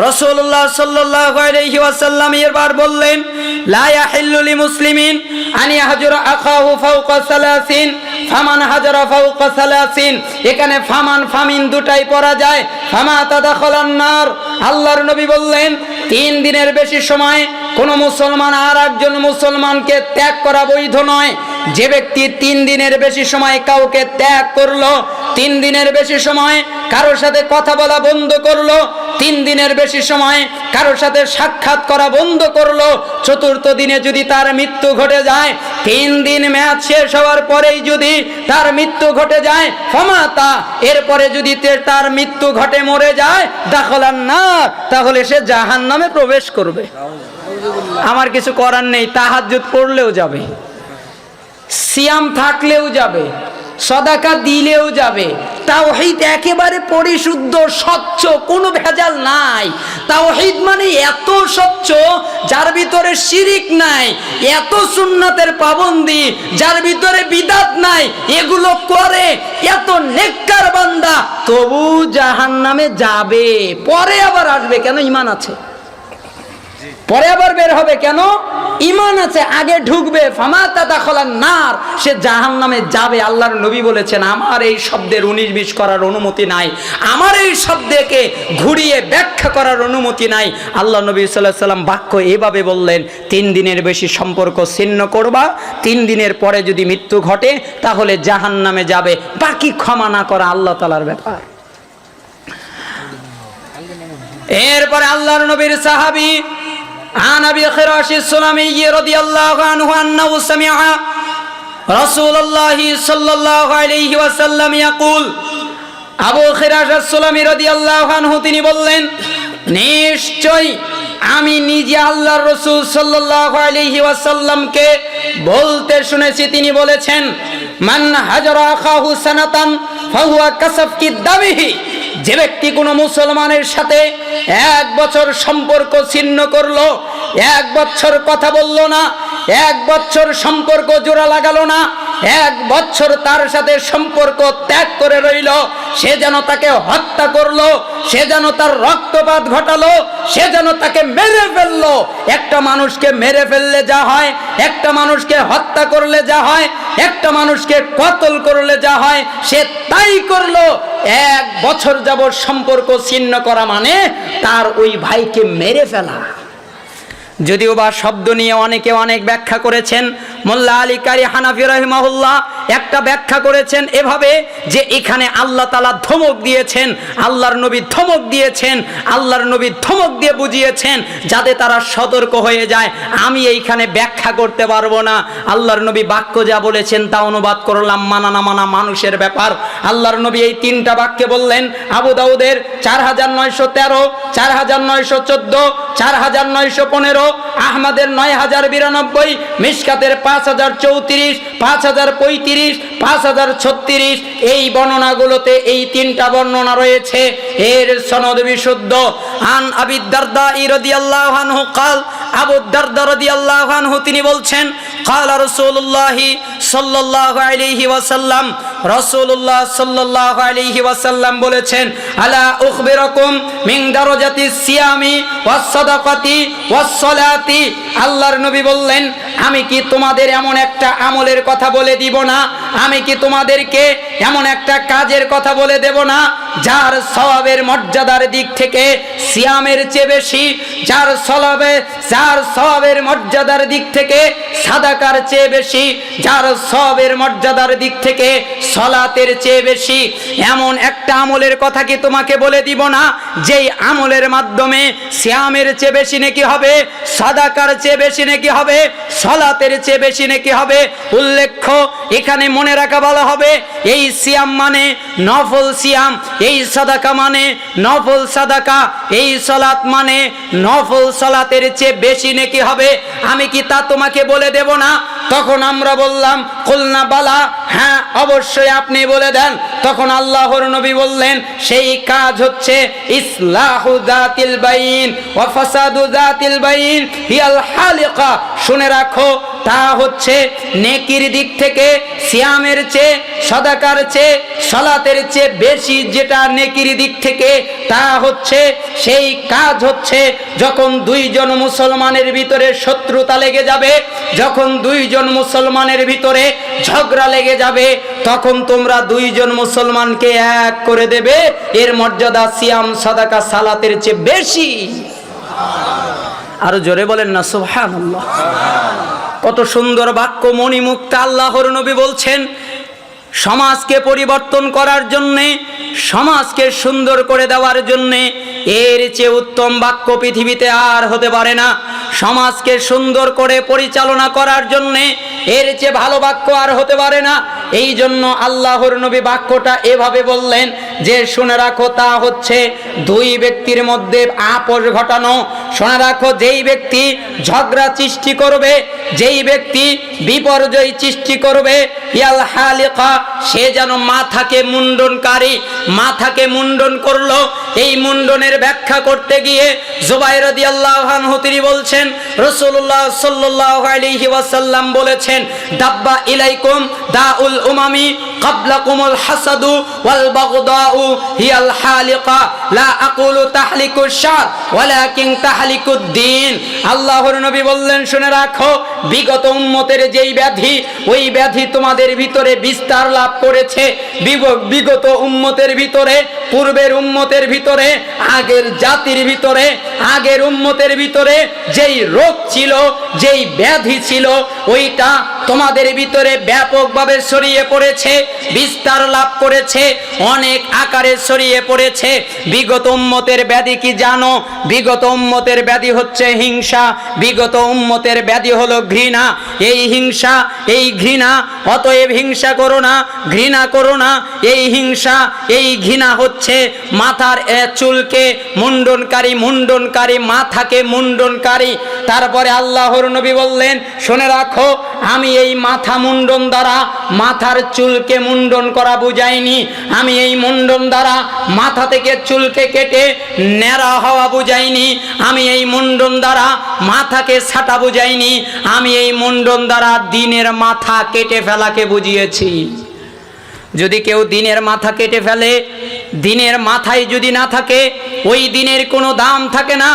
রাসূলুল্লাহ সাল্লাল্লাহু আলাইহি ওয়াসাল্লাম এরবার বললেন, লা ইয়াহিল্লু লিমুসলিমিন আন ইয়াহজুরা আখাহু ফাওকা 30, ফামান হাজারা ফাওকা 30। এখানে ফামান ফামিন দুটাই পড়া যায়। ফামা তাদাখালান নার, আল্লাহর নবী বললেন 3 দিনের বেশি সময় কোন মুসলমান আর একজন মুসলমানকে ত্যাগ করা বৈধ নয়। যে ব্যক্তি 3 দিনের বেশি সময় কাউকে ত্যাগ করলো, 3 দিনের বেশি সময় কারোর সাথে কথা বলা বন্ধ করলো, 3 দিনের বেশি সময় কারোর সাথে সাক্ষাৎ করা বন্ধ করলো, 4র্থ দিনে যদি তার মৃত্যু ঘটে যায়, 3 দিন মেয়াদ শেষ হওয়ার পরেই যদি তার মৃত্যু ঘটে যায়, ফামাতা, এরপরে যদি তার মৃত্যু ঘটে মরে যায়, দাখালান নার, তাহলে সে জাহান্নামে প্রবেশ করবে। আমার কিছু করার নেই, তাহাজ্জুদ পড়লেও যাবে, সিয়াম থাকলেও যাবে, সাদাকা দিলেও যাবে। তাওহীদ একেবারে পরিশুদ্ধ স্বচ্ছ, কোনো ভেজাল নাই। তাওহীদ মানে এত স্বচ্ছ যার ভিতরে শিরিক নাই, এত সুন্নাতের পাবন্দি যার ভিতরে বিদআত নাই, এগুলো করে এত নেককার বান্দা তবু জাহান্নামে যাবে, পরে আবার আসবে কেন? ঈমান আছে। পরে আবার বের হবে কেন? ঈমান আছে, আগে ঢুকবে। ফামা তাদাখালান নার, সে জাহান্নামে যাবে। আল্লাহর নবী বলেছেন, আমার এই শব্দের 19-20 করার অনুমতি নাই, আমার এই শব্দকে ঘুরিয়ে ব্যাখ্যা করার অনুমতি নাই। আল্লাহ নবী সাল্লাল্লাহু আলাইহি ওয়াসাল্লাম বাক্য এভাবে বললেন, 3 দিনের বেশি সম্পর্ক ছিন্ন করবা, 3 দিনের পরে যদি মৃত্যু ঘটে তাহলে জাহান্নামে যাবে। বাকি ক্ষমা না করা আল্লাহ তাআলার ব্যাপার। এরপরে আল্লাহর নবীর সাহাবী عن أبي خراش السلمي رضي الله عنه أنه سمع رسول الله صلى الله عليه وسلم يقول, আবু খিরাশ আস-সুলামি রাদিয়াল্লাহু আনহু তিনি বললেন, নিশ্চয় আমি নিজে আল্লাহর রাসূল সাল্লাল্লাহু আলাইহি ওয়াসাল্লামকে বলতে শুনেছি, তিনি বলেছেন, মান হাজারা আখাহু সানাতান ফাহুয়া কাসাফকি দামিহি, যে ব্যক্তি কোনো মুসলমানের সাথে 1 বছর সম্পর্ক ছিন্ন করলো, 1 বছর কথা বললো না, 1 বছর সম্পর্ক জোড়া লাগালো না, 1 বছর তার সাথে সম্পর্ক ত্যাগ করে রইল, সে যেন তাকে হত্যা করলো, সে যেন তার রক্তপাত ঘটালো, সে যেন তাকে মেরে ফেললো। একটা মানুষকে মেরে ফেললে যা হয়, একটা মানুষকে হত্যা করলে যা হয়, একটা মানুষকে কতল করলে যা হয়, সে তাই করলো। 1 বছর যাবত সম্পর্ক ছিন্ন করা মানে তার ওই ভাইকে মেরে ফেলা। যদিও বা শব্দ নিয়ে অনেকে অনেক ব্যাখ্যা করেছেন। মোল্লা আলী কারি হানাফি রাহিমাহুল্লাহ একটা ব্যাখ্যা করেছেন এভাবে যে এখানে আল্লাহ তাআলা ধমক দিয়েছেন, আল্লাহর নবী ধমক দিয়েছেন, আল্লাহর নবী ধমক দিয়ে বুঝিয়েছেন যাতে তারা সতর্ক হয়ে যায়। আমি এইখানে ব্যাখ্যা করতে পারবো না, আল্লাহর নবী বাক্য যা বলেছেন তা অনুবাদ করলাম, মানা না মানা মানুষের ব্যাপার। আল্লাহর নবী এই তিনটা বাক্যে বললেন, আবু দাউদের 4913, 4914, 4915, আহমদের 9092, মিশকাতের 5034, 5035, 5036, এই বর্ণনাগুলোতে এই তিনটা বর্ণনা রয়েছে, এর সনদ বিশুদ্ধ। আন আবি দারদা রাদিয়াল্লাহু আনহু قال, আবু দারদা রাদিয়াল্লাহু আনহু তিনি বলছেন, قال রাসূলুল্লাহ সাল্লাল্লাহু আলাইহি ওয়াসাল্লাম, রাসূলুল্লাহ সাল্লাল্লাহু আলাইহি ওয়াসাল্লাম বলেছেন, আলা উখবিরুকুম মিন দারাজাতিস সিয়ামি ওয়াস সাদাকাতি ওয়াস সালাতি, আল্লাহর নবী বললেন, আমি কি তোমাদের এমন একটা আমলের কথা বলে দিব না, আমি কি তোমাদেরকে এমন একটা কাজের কথা বলে দেব না যার সওয়াবের মর্যাদার দিক থেকে সিয়ামের চেয়ে বেশি, যার সওয়াবের মর্যাদার দিক থেকে সাদাকার চেয়ে বেশি, যার সওয়াবের মর্যাদার দিক থেকে সালাতের চেয়ে বেশি, এমন একটা আমলের কথা কি তোমাকে বলে দিব না যেই আমলের মাধ্যমে সিয়ামের চেয়ে বেশি নেকি হবে, সাদাকার চেয়ে বেশি নেকি হবে, সালাতের চেয়ে বেশি নেকি হবে। উল্লেখ্য এখানে মনে রাখা ভালো হবে, এই সিয়াম মানে নফল সিয়াম, এই সাদাকা মানে নফল সাদাকা, এই সালাত মানে নফল সালাতের চেয়ে বেশি নেকি হবে। আমি কি তা তোমাকে বলে দেব না? তখন আমরা বললাম, কুলনা বালা, হ্যাঁ অবশ্যই আপনি বলে দেন। তখন আল্লাহর নবী বললেন, সেই কাজ হচ্ছে ইসলাহু যাতিল বাইন ওয়া ফাসাদু যাতিল বাইন হিয়াল হালিকা। শুনে রাখো, তা হচ্ছে নেকির দিক থেকে সিয়ামের চেয়ে, সাদাকার চেয়ে, সালাতের চেয়ে বেশি যেটা নেকির দিক থেকে, তা হচ্ছে সেই কাজ হচ্ছে যখন দুইজন মুসলমানের ভিতরে শত্রুতা লেগে যাবে, যখন দুইজন মুসলমানের ভিতরে ঝগড়া লেগে যাবে, তখন তোমরা দুইজন মুসলমানকে এক করে দেবে। এর মর্যাদা সিয়াম, সাদাকা, সালাতের চেয়ে বেশি। আরো জোরে বলেন না সুবহানাল্লাহ। কত সুন্দর বাক্য, মণিমুক্তা আল্লাহর নবী বলছেন, সমাজকে পরিবর্তন করার জন্যে, সমাজকে সুন্দর করে দেওয়ার জন্যে এর চেয়ে উত্তম বাক্য পৃথিবীতে আর হতে পারে না। সমাজকে সুন্দর করে পরিচালনা করার জন্যে এর চেয়ে ভালো বাক্য আর হতে পারে না। এই জন্য আল্লাহর নবী বাক্যটা এভাবে বললেন যে, শুনে রাখো, তা হচ্ছে দুই ব্যক্তির মধ্যে আপোষ ঘটানো। শুনে রাখো, যেই ব্যক্তি ঝগড়া সৃষ্টি করবে, যেই ব্যক্তি বিপর্যয় সৃষ্টি করবে, ইয়াল হালিকা, সে যেন মাথাকে মুন্ডনকারী, মাথাকে মুন্ডন করলো। এই মুন্ডনের ব্যাখ্যা করতে গিয়ে জুবাইর রাদিয়াল্লাহু আনহু তিনি বলছেন, রাসূলুল্লাহ সাল্লাল্লাহু আলাইহি ওয়াসাল্লাম বলেছেন, দাব্বা ইলাইকুম দাউল উমামি ক্বাবলাকুমুল হাসাদু ওয়াল বাগদাউ হিয়াল হালিকা লা আকুলু তাহলিকুশ শার ওয়ালাকিন তাহলিকুদ দ্বীন। আল্লাহর নবী বললেন, শুনে রাখো, বিগত উম্মতের যেই ব্যাধি, ওই ব্যাধি তোমাদের ভিতরে বিস্তার লাভ করেছে। বিগত উম্মতের ভিতরে, পূর্বের উম্মতের ভিতরে, আগের জাতির ভিতরে, আগের উম্মতের ভিতরে যেই রোগ ছিল, যেই ব্যাধি ছিল, ওইটা তোমাদের ভিতরে ব্যাপকভাবে ছড়িয়ে পড়েছে, বিস্তার লাভ করেছে, অনেক আকারে ছড়িয়ে পড়েছে। বিগত উম্মতের ব্যাধি কি জানো? বিগত উম্মতের ব্যাধি হচ্ছে হিংসা, বিগত উম্মতের ব্যাধি হলো ঘৃণা। এই হিংসা, এই ঘৃণা, অতএব হিংসা করো না, ঘৃণা করো না। এই হিংসা, এই ঘৃণা হচ্ছে মাথার চুলকে মুন্ডনকারী, মুন্ডনকারী, মাথাকে মুন্ডনকারী। তারপরে আল্লাহর নবী বললেন, শুনে রাখো, আমি এই মাথা মুন্ডন দ্বারা মাথার চুলকে মুন্ডন করা বুঝাইনি, আমি এই মুন্ডন দ্বারা মাথা থেকে চুলকে কেটে ন্যাড়া হওয়া বুঝাইনি, আমি এই মুন্ডন দ্বারা মাথাকে ছাটা বুঝাইনি, আমি এই মুন্ডন দ্বারা দিনের মাথা কেটে ফেলাকে বুঝিয়েছি। যদি কেউ দিনের মাথা কেটে ফেলে, দিনের মাথায় যদি না থাকে, ওই দিনের কোনো দাম থাকে না।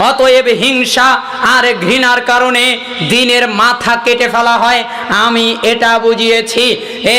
অতএব হিংসা আর ঘৃণার কারণে দ্বীনের মাথা কেটে ফেলা হয়, আমি এটা বুঝিয়েছি।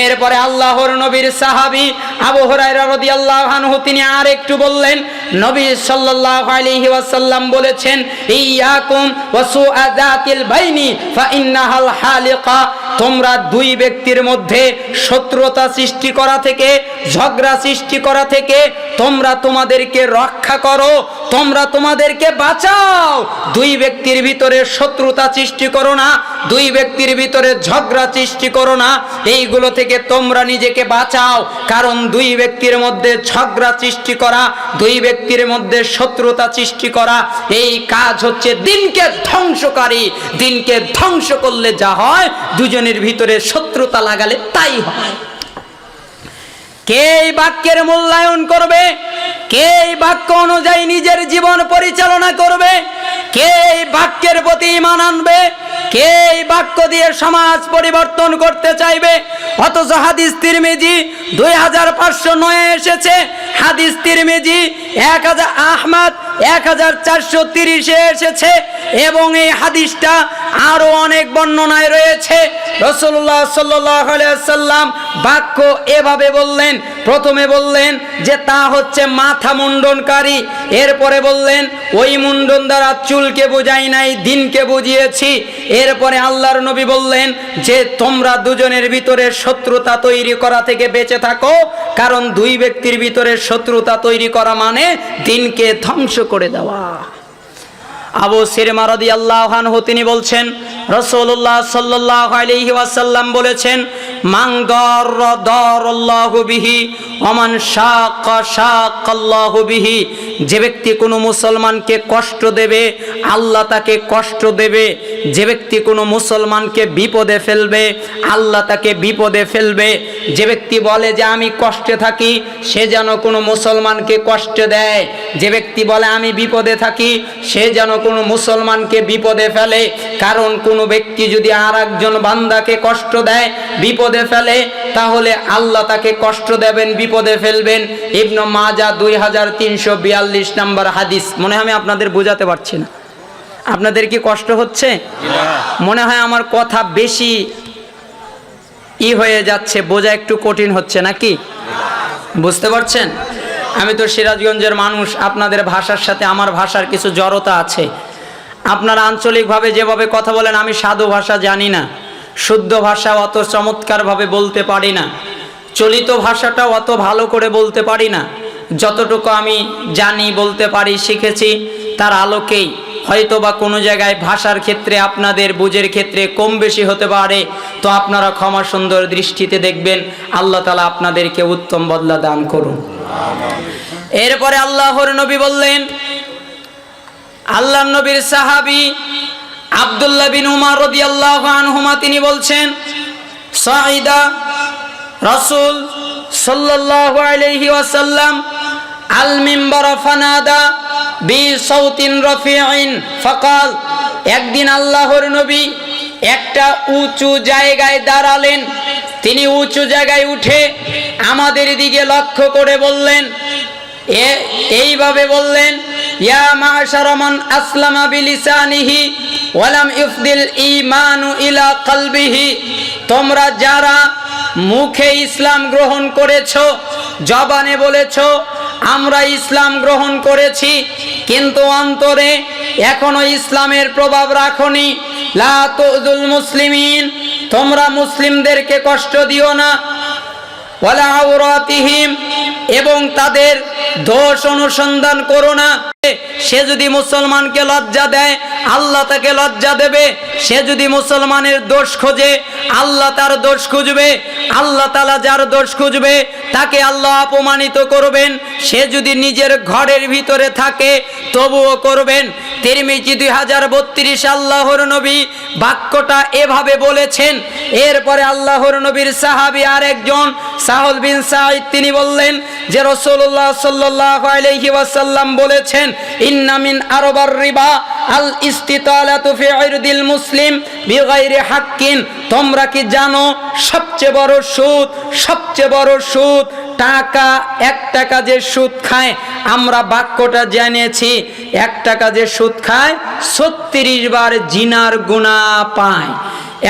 এরপরে আল্লাহর নবীর সাহাবী আবু হুরায়রা রাদিয়াল্লাহু আনহু তিনি আর একটু বললেন, নবী সাল্লাল্লাহু আলাইহি ওয়াসাল্লাম বলেছেন, ইয়াকুম ওয়া সুআযাতিল বাইনি ফা ইন্নাহাল হালিকা, তোমরা দুই ব্যক্তির মধ্যে শত্রুতা সৃষ্টি করা থেকে, ঝগড়া সৃষ্টি করা থেকে তোমরা তোমাদেরকে রক্ষা করো, তোমরা তোমাদেরকে বাঁচাও। দুই ব্যক্তির ভিতরে শত্রুতা সৃষ্টি করো না, দুই ব্যক্তির ভিতরে ঝগড়া সৃষ্টি করো না, এইগুলো থেকে তোমরা নিজেকে বাঁচাও। কারণ দুই ব্যক্তির মধ্যে ঝগড়া সৃষ্টি করা, দুই ব্যক্তির মধ্যে শত্রুতা সৃষ্টি করা, এই কাজ হচ্ছে দিনকে ধ্বংসকারী। দিনকে ধ্বংস করলে যা হয়, দুজনের ভিতরে শত্রুতা লাগালে তাই হয়। কে এই বাক্যের মূল্যায়ন করবে? কে এই বাক্য অনুযায়ী নিজের জীবন পরিচালনা করবে? কে এই বাক্যের প্রতি ঈমান আনবে? কে এই বাক্য দিয়ে সমাজ পরিবর্তন করতে চাইবে? অথচ হাদিস তিরমিজি 2509 এসেছে, হাদিস তিরমিজি 1000 আহমদ 1430 এসেছে, এবং এই হাদিসটা আরো অনেক বর্ণনায় রয়েছে। রাসূলুল্লাহ সাল্লাল্লাহু আলাইহি ওয়াসাল্লাম বাক্য এভাবে বললেন, প্রথমে বললেন যে তা হচ্ছে মাথা মুন্ডনকারী, এরপরে বললেন ওই মুন্ডন দ্বারা চুলকে বুঝাই নাই, দিনকে বুঝিয়েছি। এরপরে আল্লাহর নবী বললেন যে তোমরা দুজনের ভিতরে শত্রুতা তৈরি করা থেকে বেঁচে থাকো, কারণ দুই ব্যক্তির ভিতরে শত্রুতা তৈরি করা মানে দিনকে ধ্বংস করে দেওয়া। আবু সিরমা রাদিয়াল্লাহু আনহু তিনি বলছেন, রাসূলুল্লাহ সাল্লাল্লাহু আলাইহি ওয়াসাল্লাম বলেছেন, মান দারাল্লাহু বিহি ওয়া মান শাক্কাল্লাহু বিহি, যে ব্যক্তি কোনো মুসলমানকে কষ্ট দেবে আল্লাহ তাকে কষ্ট দেবে, যে ব্যক্তি কোনো মুসলমানকে বিপদে ফেলবে আল্লাহ তাকে বিপদে ফেলবে। যে ব্যক্তি বলে যে আমি কষ্টে থাকি সে যেন কোনো মুসলমানকে কষ্ট দেয়, যে ব্যক্তি বলে আমি বিপদে থাকি সে যেন কোনো মুসলমানকে বিপদে ফেলে। কারণ কোনো ব্যক্তি যদি আর একজন বান্দাকে কষ্ট দেয়, বিপদে ফেলে, তাহলে আল্লাহ তাকে কষ্ট দেবেন, বিপদে ফেলবেন। ইবনে মাজাহ 2342 নম্বর হাদিস। মনে হয় আমি আপনাদের বোঝাতে পারছি না। আপনাদের কি কষ্ট হচ্ছে? মনে হয় আমার কথা বেশি হয়ে যাচ্ছে, বোঝা একটু কঠিন হচ্ছে নাকি? বুঝতে পারছেন? আমি তো সিরাজগঞ্জের মানুষ, আপনাদের ভাষার সাথে আমার ভাষার কিছু জড়তা আছে। আপনারা আঞ্চলিকভাবে যেভাবে কথা বলেন আমি সাধু ভাষা জানি না, শুদ্ধ ভাষা অত চমৎকারভাবে বলতে পারি না, চলিত ভাষাটা অত ভালো করে বলতে পারি না। যতটুকু আমি জানি, বলতে পারি, শিখেছি, তার আলোকেই হয়তো বা কোনো জায়গায় ভাষার ক্ষেত্রে আপনাদের বুঝের ক্ষেত্রে কম বেশি হতে পারে। তো আপনারা ক্ষমা সুন্দর দৃষ্টিতে দেখবেন। আল্লাহ তাআলা আপনাদেরকে উত্তম বদলা দান করুন। এরপরে আল্লাহর নবী বললেন, আল্লাহর নবীর সাহাবী আব্দুল্লাহ বিন উমর রাদিয়াল্লাহু আনহুমা তিনি বলছেন, সাইদা রাসূল সাল্লাল্লাহু আলাইহি ওয়াসাল্লাম আল মিম্বার ফানাদা বি সাউতিন রাফিইন ফাকাল, একদিন আল্লাহর নবী একটা উঁচু জায়গায় দাঁড়ালেন। তিনি উঁচু জায়গায় উঠে আমাদের দিকে লক্ষ্য করে বললেন, এইভাবে বললেন, ইয়া মা'শারা মান আসলামা বিলিসানিহি ওয়া লাম ইফদিল ঈমানু ইলা কলবিহি, তোমরা যারা মুখে ইসলাম গ্রহণ করেছো, জবানে বলেছো আমরা ইসলাম গ্রহণ করেছি, কিন্তু অন্তরে এখনো ইসলামের প্রভাব রাখোনি, লা তুযুল মুসলিমিন, তোমরা মুসলিমদেরকে কষ্ট দিও না, ওয়ালা আওরাতিহিম, এবং তাদের দোষ অনুসন্ধান করো না। সে যদি মুসলমানকে লজ্জা দেয় আল্লাহ তাকে লজ্জা দেবে, সে যদি মুসলমানের দোষ খোঁজে আল্লাহ তার দোষ খুঁজবে, আল্লাহ তাআলা যার দোষ খুঁজবে তাকে আল্লাহ অপমানিত করবেন। সে যদি নিজের ঘরের ভিতরে থাকে তবুও করবেন। তিরমিজি 2032 আল্লাহর নবী বাক্যটা এভাবে বলেছেন। এরপরে আল্লাহর নবীর সাহাবী আরেকজন সাহল বিন সাঈদ তিনি বললেন যে রাসূলুল্লাহ সাল্লাল্লাহু আলাইহি ওয়াসাল্লাম বলেছেন, ইন্না মিন আরবার রিবা আল ইস্তিতালাতু ফি ইরদিল মুসলিম বিগাইরি হাক্কিন, তোমরা কি জানো সবচেয়ে বড় সুদ টাকা 1 টাকা যে সুদ খায়, আমরা বাক্যটা জেনেছি, 1 টাকা যে সুদ খায় 36 বার জিনার গুনাহ পায়।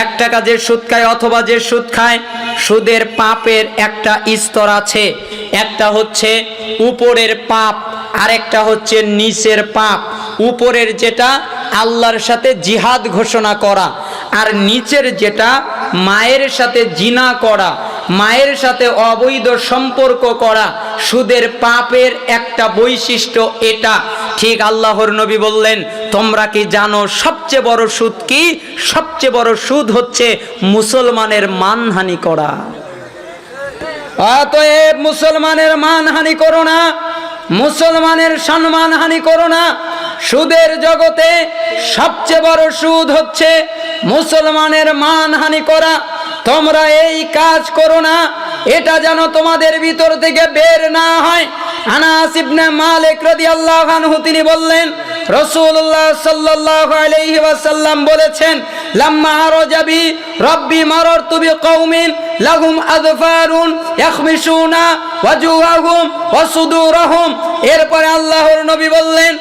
1 টাকা যে সুদ খায় অথবা যে সুদ খায়, সুদের পাপের একটা স্তর আছে। একটা হচ্ছে উপরের পাপ, আরেকটা হচ্ছে নিচের পাপ। উপরের যেটা আল্লাহর সাথে জিহাদ ঘোষণা করা, আর নিচের যেটা মায়ের সাথে জিনা করা, মায়ের সাথে অবৈধ সম্পর্ক করা। সুদের পাপের একটা বৈশিষ্ট্য এটা। ঠিক আল্লাহর নবী বললেন, তোমরা কি জানো সবচেয়ে বড় সুদ কি? সবচেয়ে বড় সুদ হচ্ছে মুসলমানের মানহানি করা। অতএব মুসলমানের মানহানি করো না, মুসলমানের সম্মানহানি করো না। সুদের জগতে সবচেয়ে বড় সুদ হচ্ছে মুসলমানের মানহানি করা। তোমরা এই কাজ করো না, এটা যেন তোমাদের ভিতর থেকে বের না হয়। আনাস ইবনে মালিক রাদিয়াল্লাহু আনহু তিনি বললেন, রাসূলুল্লাহ সাল্লাল্লাহু আলাইহি ওয়াসাল্লাম বলেছেন, লাম্মা আরজাবি রব্বি মারারতু বিকওমিন লাহুম আযফারুন ইয়াখমিশুনা ওয়াজুহাহুম ওয়া সুদুরহুম। এরপরে আল্লাহর নবী বললেন,